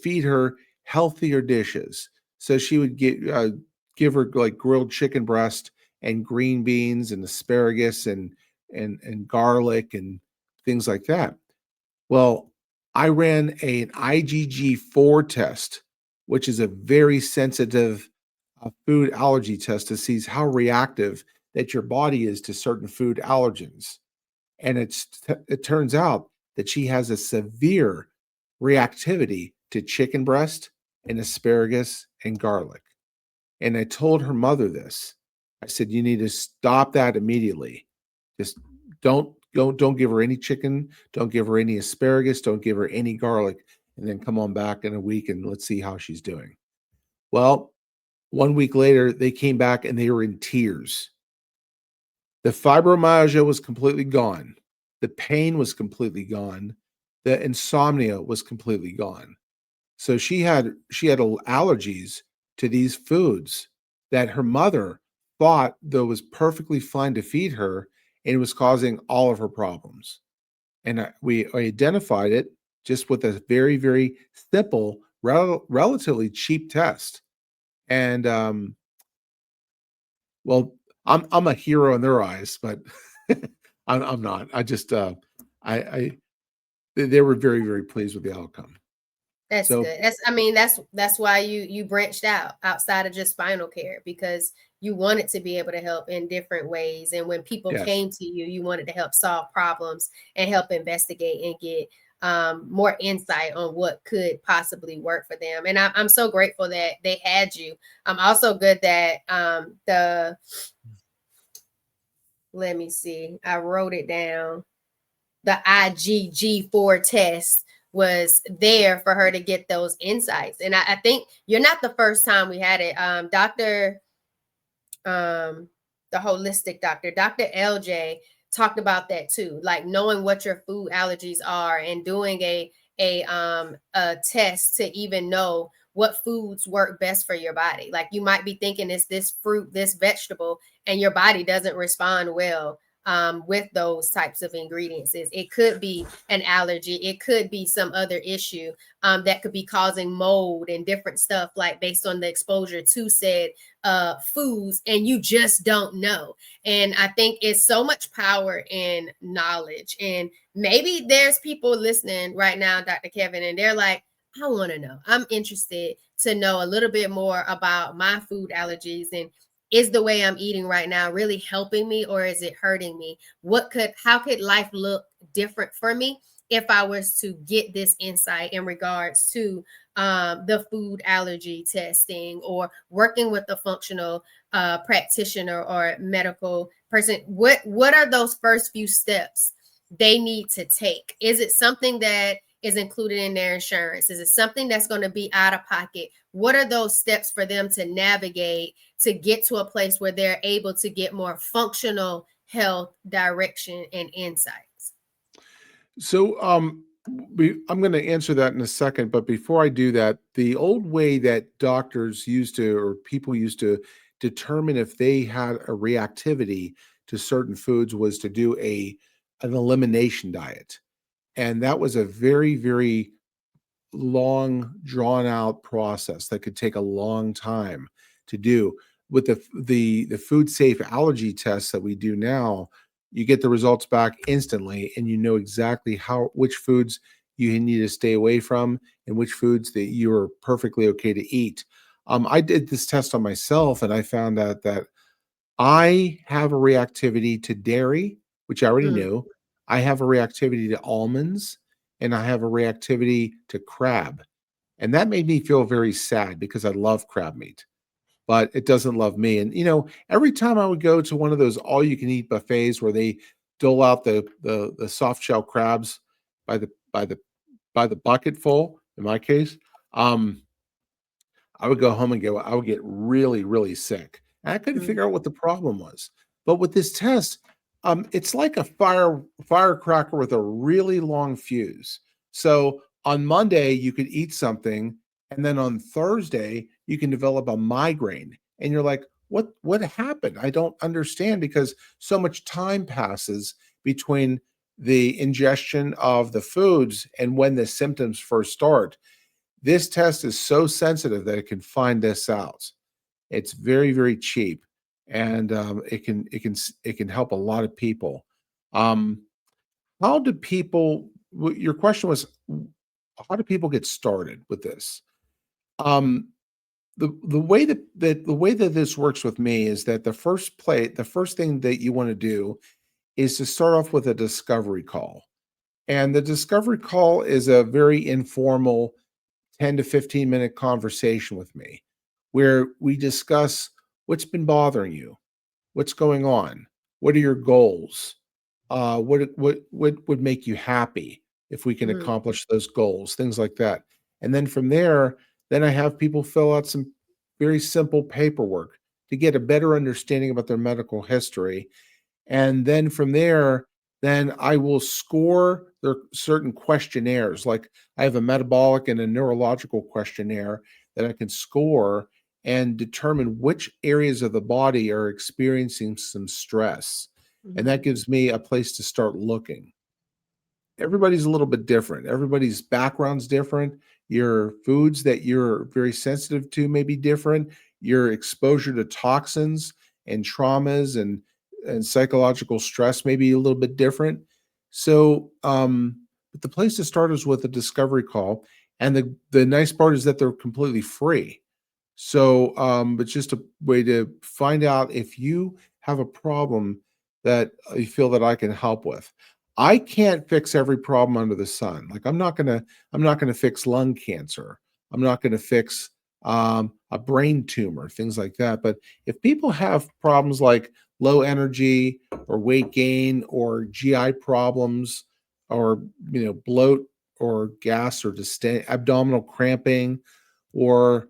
feed her healthier dishes. So she would give her like grilled chicken breast and green beans and asparagus and garlic and things like that. Well, I ran an IgG4 test, which is a very sensitive food allergy test to see how reactive that your body is to certain food allergens. And it turns out that she has a severe reactivity to chicken breast and asparagus and garlic. And I told her mother this. I said, you need to stop that immediately. Just don't give her any chicken, don't give her any asparagus, don't give her any garlic, and then come on back in a week and let's see how she's doing. Well, 1 week later, they came back and they were in tears. The fibromyalgia was completely gone. The pain was completely gone. The insomnia was completely gone. So she had allergies to these foods that her mother thought that was perfectly fine to feed her, and it was causing all of her problems. And we identified it just with a very, very simple, relatively cheap test. And well, I'm a hero in their eyes, but I'm not. I just I they were very, very pleased with the outcome. That's So good. That's why you branched out outside of just spinal care, because you wanted to be able to help in different ways. And when people yes. came to you, you wanted to help solve problems and help investigate and get more insight on what could possibly work for them. And I'm so grateful that they had you. I'm also good that let me see, I wrote it down. The IgG4 test was there for her to get those insights. And I think you're not the first time we had it. The holistic Dr. LJ talked about that too, like knowing what your food allergies are and doing a test to even know what foods work best for your body. Like you might be thinking it's this fruit, this vegetable, and your body doesn't respond well with those types of ingredients. It could be an allergy. It could be some other issue that could be causing mold and different stuff, like based on the exposure to said foods, and you just don't know. And I think it's so much power in knowledge. And maybe there's people listening right now, Dr. Kevin, and they're like, I want to know. I'm interested to know a little bit more about my food allergies, and is the way I'm eating right now really helping me, or is it hurting me? How could life look different for me if I was to get this insight in regards to the food allergy testing, or working with a functional practitioner or medical person? What are those first few steps they need to take? Is it something that is included in their insurance? Is it something that's going to be out of pocket? What are those steps for them to navigate to get to a place where they're able to get more functional health direction and insights? So I'm going to answer that in a second, but before I do that, the old way that doctors used to, or people used to determine if they had a reactivity to certain foods, was to do an elimination diet. And that was a very, very long, drawn out process that could take a long time to do. With the food safe allergy tests that we do now, you get the results back instantly, and you know exactly which foods you need to stay away from and which foods that you are perfectly okay to eat. I did this test on myself, and I found out that I have a reactivity to dairy, which I already knew. I have a reactivity to almonds, and I have a reactivity to crab. And that made me feel very sad because I love crab meat, but it doesn't love me. And every time I would go to one of those all you can eat buffets where they dole out the soft shell crabs by the by the by the bucket full, in my case, um, I would go home and I would get really, really sick. And I couldn't Mm, figure out what the problem was. But with this test, it's like a firecracker with a really long fuse. So on Monday, you could eat something, and then on Thursday, you can develop a migraine. And you're like, what happened? I don't understand because so much time passes between the ingestion of the foods and when the symptoms first start. This test is so sensitive that it can find this out. It's very, very cheap, and it can help a lot of people. Um, how do people? Your question was, how do people get started with this? Um, the way that this works with me is that the first thing that you want to do is to start off with a discovery call, and the discovery call is a very informal 10 to 15-minute conversation with me where we discuss what's been bothering you, what's going on, what are your goals, what would make you happy if we can mm, accomplish those goals, things like that. And then from there, then I have people fill out some very simple paperwork to get a better understanding about their medical history, and then from there, then I will score their certain questionnaires. Like I have a metabolic and a neurological questionnaire that I can score and determine which areas of the body are experiencing some stress. And that mhm, gives me a place to start looking. Everybody's a little bit different. Everybody's background's different. Your foods that you're very sensitive to may be different. Your exposure to toxins and traumas and psychological stress may be a little bit different. So, but the place to start is with a discovery call, and the nice part is that they're completely free. So, it's just a way to find out if you have a problem that you feel that I can help with. I can't fix every problem under the sun. Like I'm not gonna fix lung cancer. I'm not gonna fix a brain tumor, things like that. But if people have problems like low energy or weight gain or GI problems or bloat or gas or abdominal cramping or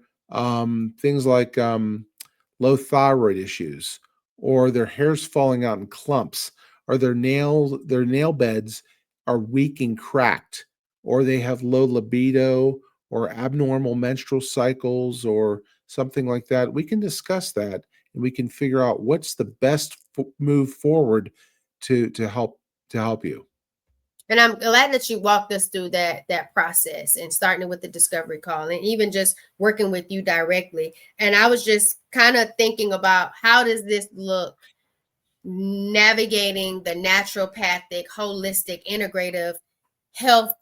things like low thyroid issues, or their hair's falling out in clumps, or their nail beds are weak and cracked, or they have low libido, or abnormal menstrual cycles, or something like that. We can discuss that, and we can figure out what's the best move forward to help you. And I'm glad that you walked us through that process and starting with the discovery call and even just working with you directly. And I was just kind of thinking about how does this look navigating the naturopathic, holistic, integrative health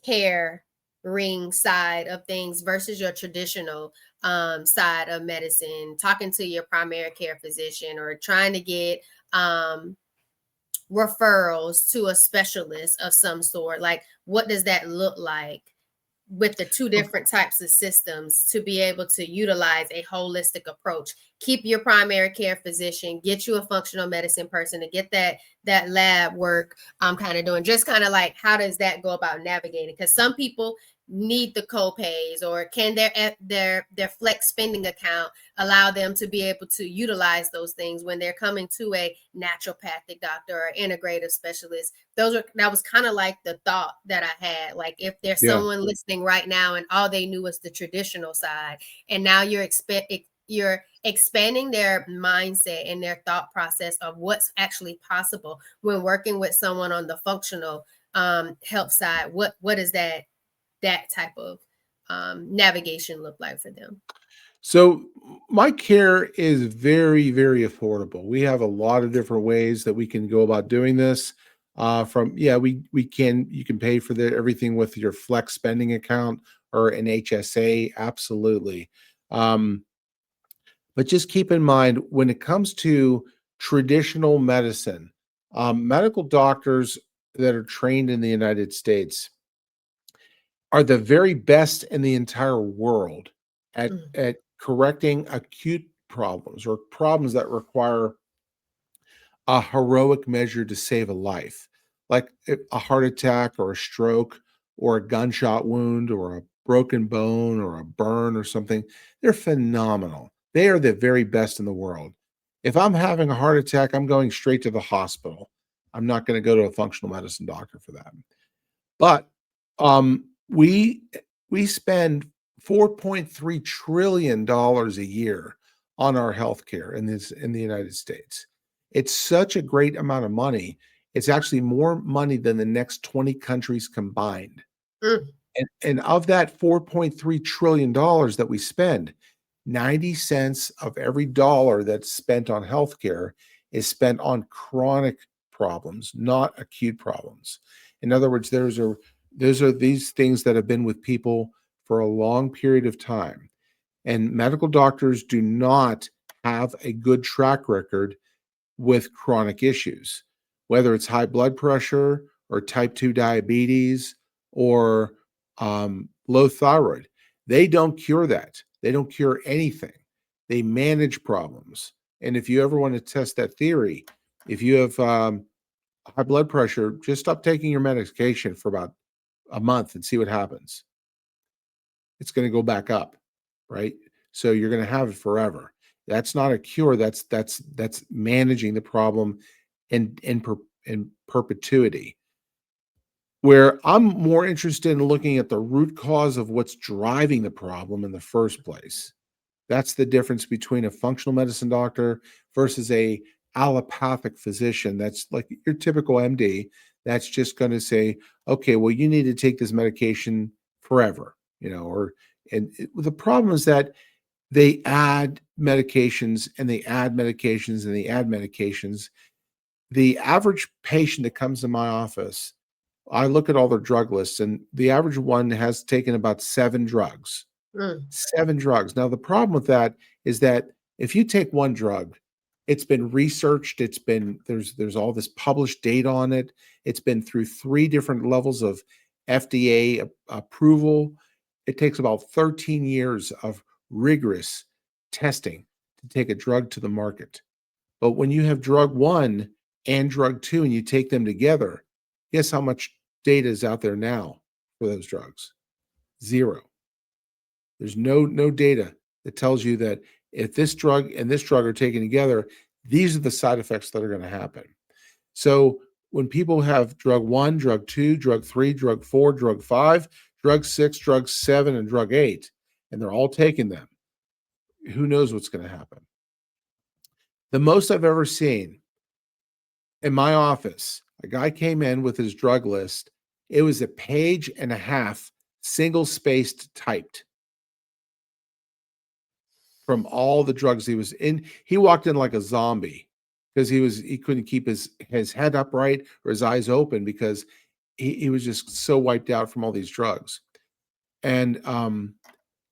care ring side of things versus your traditional side of medicine, talking to your primary care physician or trying to get referrals to a specialist of some sort. Like, what does that look like with the two different types of systems to be able to utilize a holistic approach? Keep your primary care physician, get you a functional medicine person to get that lab work kind of doing. Just kind of like, how does that go about navigating? Because some people need the co-pays, or can their flex spending account allow them to be able to utilize those things when they're coming to a naturopathic doctor or integrative specialist. That was kind of like the thought that I had. Like, if there's Yeah. someone listening right now and all they knew was the traditional side, and now you're expanding their mindset and their thought process of what's actually possible when working with someone on the functional health side. What is that type of navigation look like for them? So my care is very, very affordable. We have a lot of different ways that we can go about doing this. From yeah, we can you can pay for everything with your flex spending account or an HSA, absolutely. Um, but just keep in mind when it comes to traditional medicine, medical doctors that are trained in the United States, are the very best in the entire world Mm. at correcting acute problems or problems that require a heroic measure to save a life, like a heart attack or a stroke or a gunshot wound or a broken bone or a burn or something. They're phenomenal. They are the very best in the world. If I'm having a heart attack, I'm going straight to the hospital. I'm not going to go to a functional medicine doctor for that. But we spend $4.3 trillion a year on our healthcare in the United States. It's such a great amount of money. It's actually more money than the next 20 countries combined. Mm. And of that $4.3 trillion that we spend, 90 cents of every dollar that's spent on healthcare is spent on chronic problems, not acute problems. In other words, those are these things that have been with people for a long period of time. And medical doctors do not have a good track record with chronic issues, whether it's high blood pressure or type 2 diabetes or low thyroid. They don't cure that. They don't cure anything. They manage problems. And if you ever want to test that theory, if you have high blood pressure, just stop taking your medication for about a month and see what happens. It's going to go back up, right? So you're going to have it forever. That's not a cure. That's managing the problem in perpetuity. Where I'm more interested in looking at the root cause of what's driving the problem in the first place. That's the difference between a functional medicine doctor versus a allopathic physician. That's like your typical MD. That's just going to say, okay, well, you need to take this medication forever, the problem is that they add medications and they add medications and they add medications. The average patient that comes to my office, I look at all their drug lists, and the average one has taken about 7 drugs. Mm. 7 drugs. Now, the problem with that is that if you take one drug, it's been researched, there's all this published data on it. It's been through 3 different levels of FDA approval. It takes about 13 years of rigorous testing to take a drug to the market. But when you have drug 1 and drug 2 and you take them together, guess how much data is out there now for those drugs? 0. There's no data that tells you that if this drug and this drug are taken together, these are the side effects that are going to happen. So when people have drug 1, drug 2, drug 3, drug 4, drug 5, drug 6, drug 7, and drug 8, and they're all taking them, who knows what's going to happen? The most I've ever seen in my office, a guy came in with his drug list. It was a page and a half, single spaced typed from all the drugs he was in. He walked in like a zombie because he couldn't keep his head upright or his eyes open because he was just so wiped out from all these drugs. And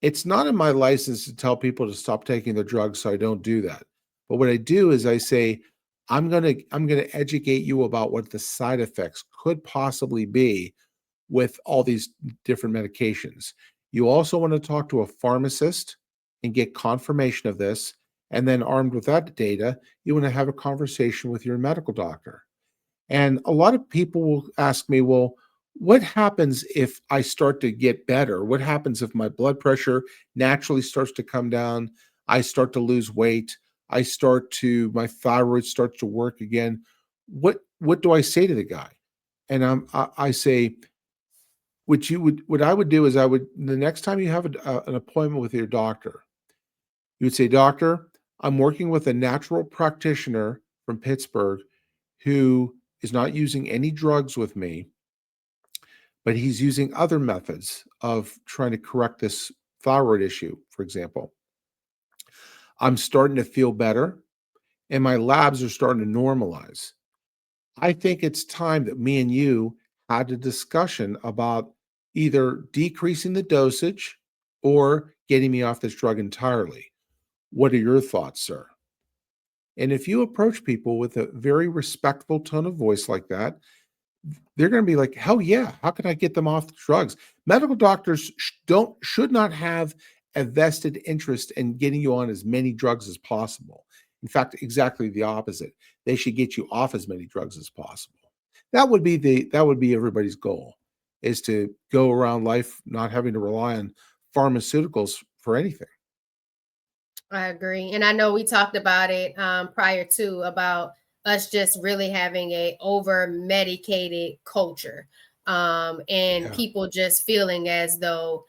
it's not in my license to tell people to stop taking their drugs, so I don't do that. But what I do is I say, I'm gonna educate you about what the side effects could possibly be with all these different medications. You also want to talk to a pharmacist and get confirmation of this. And then, armed with that data, you want to have a conversation with your medical doctor. And a lot of people will ask me, well, what happens if I start to get better? What happens if my blood pressure naturally starts to come down? I start to lose weight. My thyroid starts to work again. What do I say to the guy? And I say, what I would do is the next time you have an appointment with your doctor, you would say, Doctor, I'm working with a natural practitioner from Pittsburgh who is not using any drugs with me, but he's using other methods of trying to correct this thyroid issue, for example. I'm starting to feel better and my labs are starting to normalize. I think it's time that me and you had a discussion about either decreasing the dosage or getting me off this drug entirely. What are your thoughts, sir? And if you approach people with a very respectful tone of voice like that, they're going to be like, hell yeah, how can I get them off drugs? Medical doctors should not have a vested interest in getting you on as many drugs as possible. In fact, exactly the opposite. They should get you off as many drugs as possible. That would be everybody's goal, is to go around life not having to rely on pharmaceuticals for anything. I agree. And I know we talked about it prior to, about us just really having a over medicated culture, and Yeah. people just feeling as though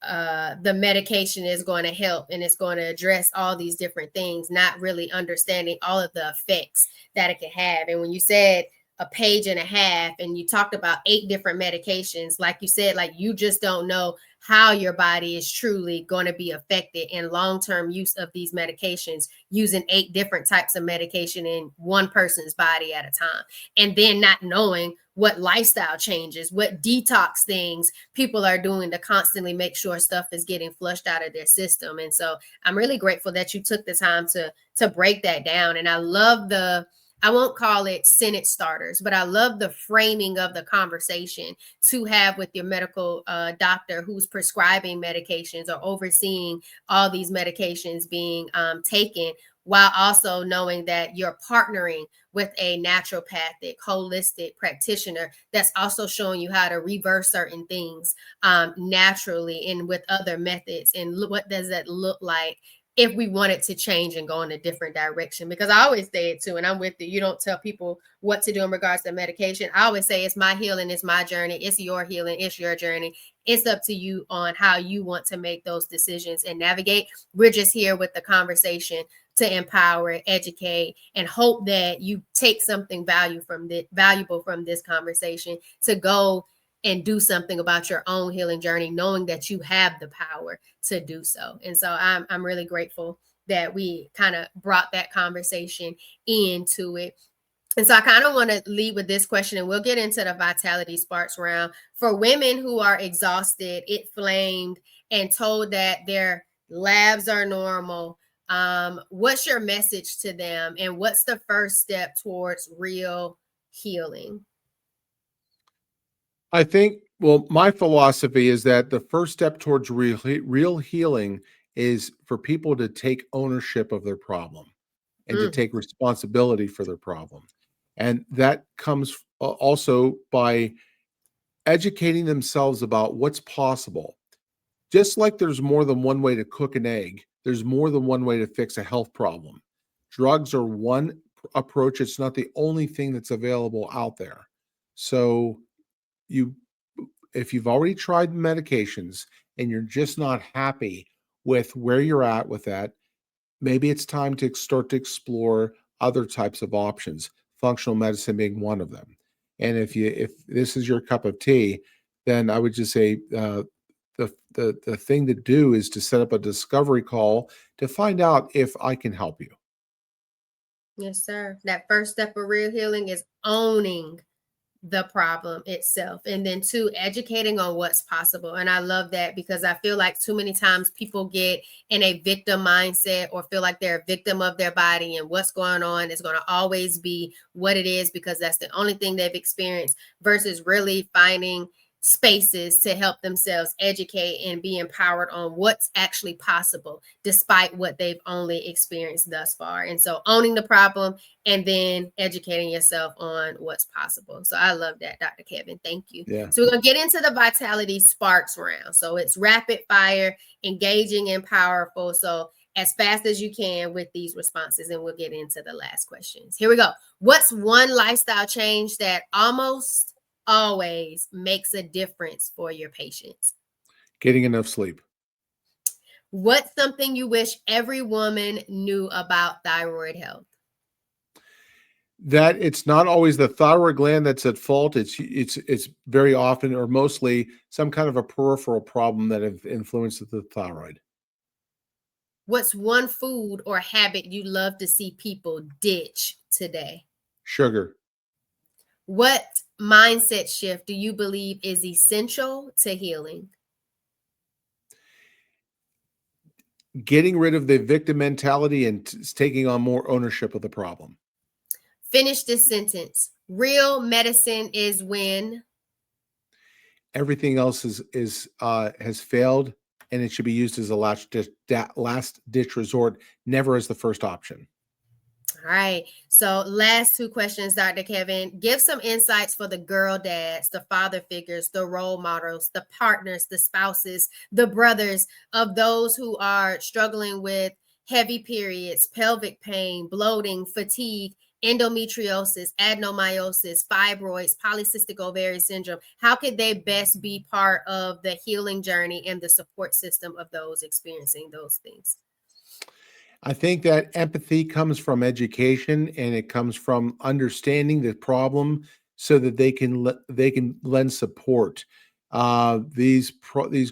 the medication is going to help and it's going to address all these different things, not really understanding all of the effects that it can have. And when you said a page and a half and you talked about 8 different medications, like you said, like you just don't know how your body is truly going to be affected in long-term use of these medications, using 8 different types of medication in one person's body at a time, and then not knowing what lifestyle changes, what detox things people are doing to constantly make sure stuff is getting flushed out of their system. And so I'm really grateful that you took the time to break that down. And I love I won't call it sentence starters, but I love the framing of the conversation to have with your medical doctor who's prescribing medications or overseeing all these medications being taken, while also knowing that you're partnering with a naturopathic, holistic practitioner that's also showing you how to reverse certain things naturally and with other methods. And what does that look like if we wanted to change and go in a different direction? Because I always say it too, and I'm with you. You don't tell people what to do in regards to medication. I always say it's my healing, it's my journey, it's your healing, it's your journey. It's up to you on how you want to make those decisions and navigate. We're just here with the conversation to empower, educate, and hope that you take something valuable from this conversation to go and do something about your own healing journey, knowing that you have the power to do so. And so I'm really grateful that we kind of brought that conversation into it. And so I kind of want to lead with this question, and we'll get into the Vitality Sparks round. For women who are exhausted, inflamed, and told that their labs are normal, what's your message to them? And what's the first step towards real healing? I think, well, my philosophy is that the first step towards real healing is for people to take ownership of their problem and to take responsibility for their problem. And that comes also by educating themselves about what's possible. Just like there's more than one way to cook an egg, there's more than one way to fix a health problem. Drugs are one approach. It's not the only thing that's available out there. So you if you've already tried medications and you're just not happy with where you're at with that, maybe it's time to start to explore other types of options, functional medicine being one of them. And if this is your cup of tea, then I would just say the thing to do is to set up a discovery call to find out if I can help you. Yes, sir. That first step of real healing is owning the problem itself, and then 2, educating on what's possible. And I love that, because I feel like too many times people get in a victim mindset or feel like they're a victim of their body, and what's going on is going to always be what it is because that's the only thing they've experienced, versus really finding spaces to help themselves educate and be empowered on what's actually possible despite what they've only experienced thus far. And so owning the problem and then educating yourself on what's possible. So I love that, Dr. Kevin. Thank you. Yeah. So we're going to get into the Vitality Sparks round. So it's rapid fire, engaging, and powerful. So as fast as you can with these responses, and we'll get into the last questions. Here we go. What's one lifestyle change that almost always makes a difference for your patients? Getting enough sleep. What's something you wish every woman knew about thyroid health? That it's not always the thyroid gland that's at fault. It's very often or mostly some kind of a peripheral problem that have influenced the thyroid. What's one food or habit you love to see people ditch today? Sugar. What mindset shift do you believe is essential to healing? Getting rid of the victim mentality and taking on more ownership of the problem. Finish this sentence. Real medicine is when everything else has failed, and it should be used as a last ditch resort, never as the first option. All right. So last two questions, Dr. Kevin. Give some insights for the girl dads, the father figures, the role models, the partners, the spouses, the brothers of those who are struggling with heavy periods, pelvic pain, bloating, fatigue, endometriosis, adenomyosis, fibroids, polycystic ovarian syndrome. How could they best be part of the healing journey and the support system of those experiencing those things? I think that empathy comes from education, and it comes from understanding the problem so that they can lend support. These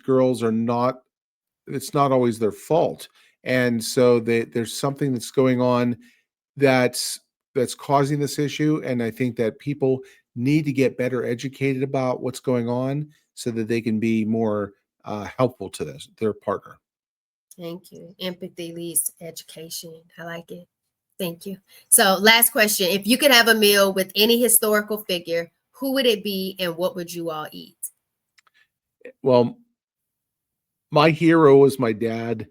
girls are not. It's not always their fault, and so there's something that's going on that's causing this issue. And I think that people need to get better educated about what's going on so that they can be more helpful to their partner. Thank you. Empathy leads to education. I like it. Thank you. So last question. If you could have a meal with any historical figure, who would it be and what would you all eat? Well, my hero was my dad.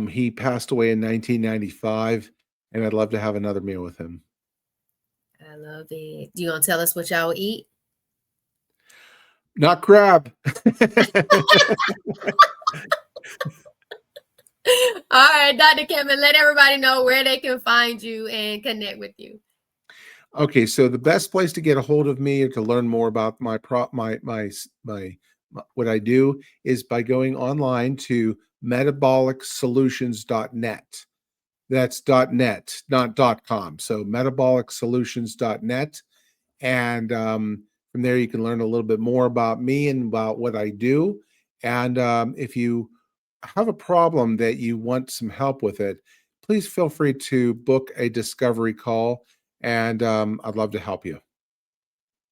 He passed away in 1995, and I'd love to have another meal with him. I love it. You gonna tell us what y'all eat? Not crab. All right, Dr. Kevin, let everybody know where they can find you and connect with you. Okay, so the best place to get a hold of me or to learn more about my what I do is by going online to metabolicsolutions.net. That's .net, not .com. So metabolicsolutions.net. And from there, you can learn a little bit more about me and about what I do. And if you have a problem that you want some help with it, please feel free to book a discovery call, and I'd love to help you.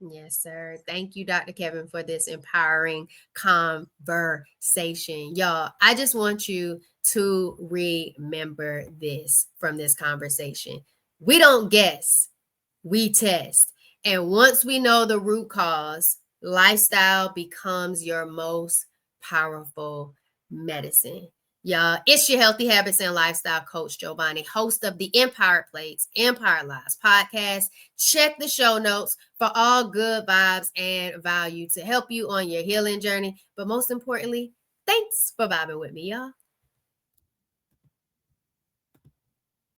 Yes, sir. Thank you, Dr. Kevin, for this empowering conversation. Y'all, I just want you to remember this from this conversation. We don't guess, we test. And once we know the root cause, lifestyle becomes your most powerful medicine. Y'all, it's your Healthy Habits and Lifestyle Coach Jovonnie, host of the Empowered Plates, Empowered Lives podcast. Check the show notes for all good vibes and value to help you on your healing journey. But most importantly, thanks for vibing with me, y'all.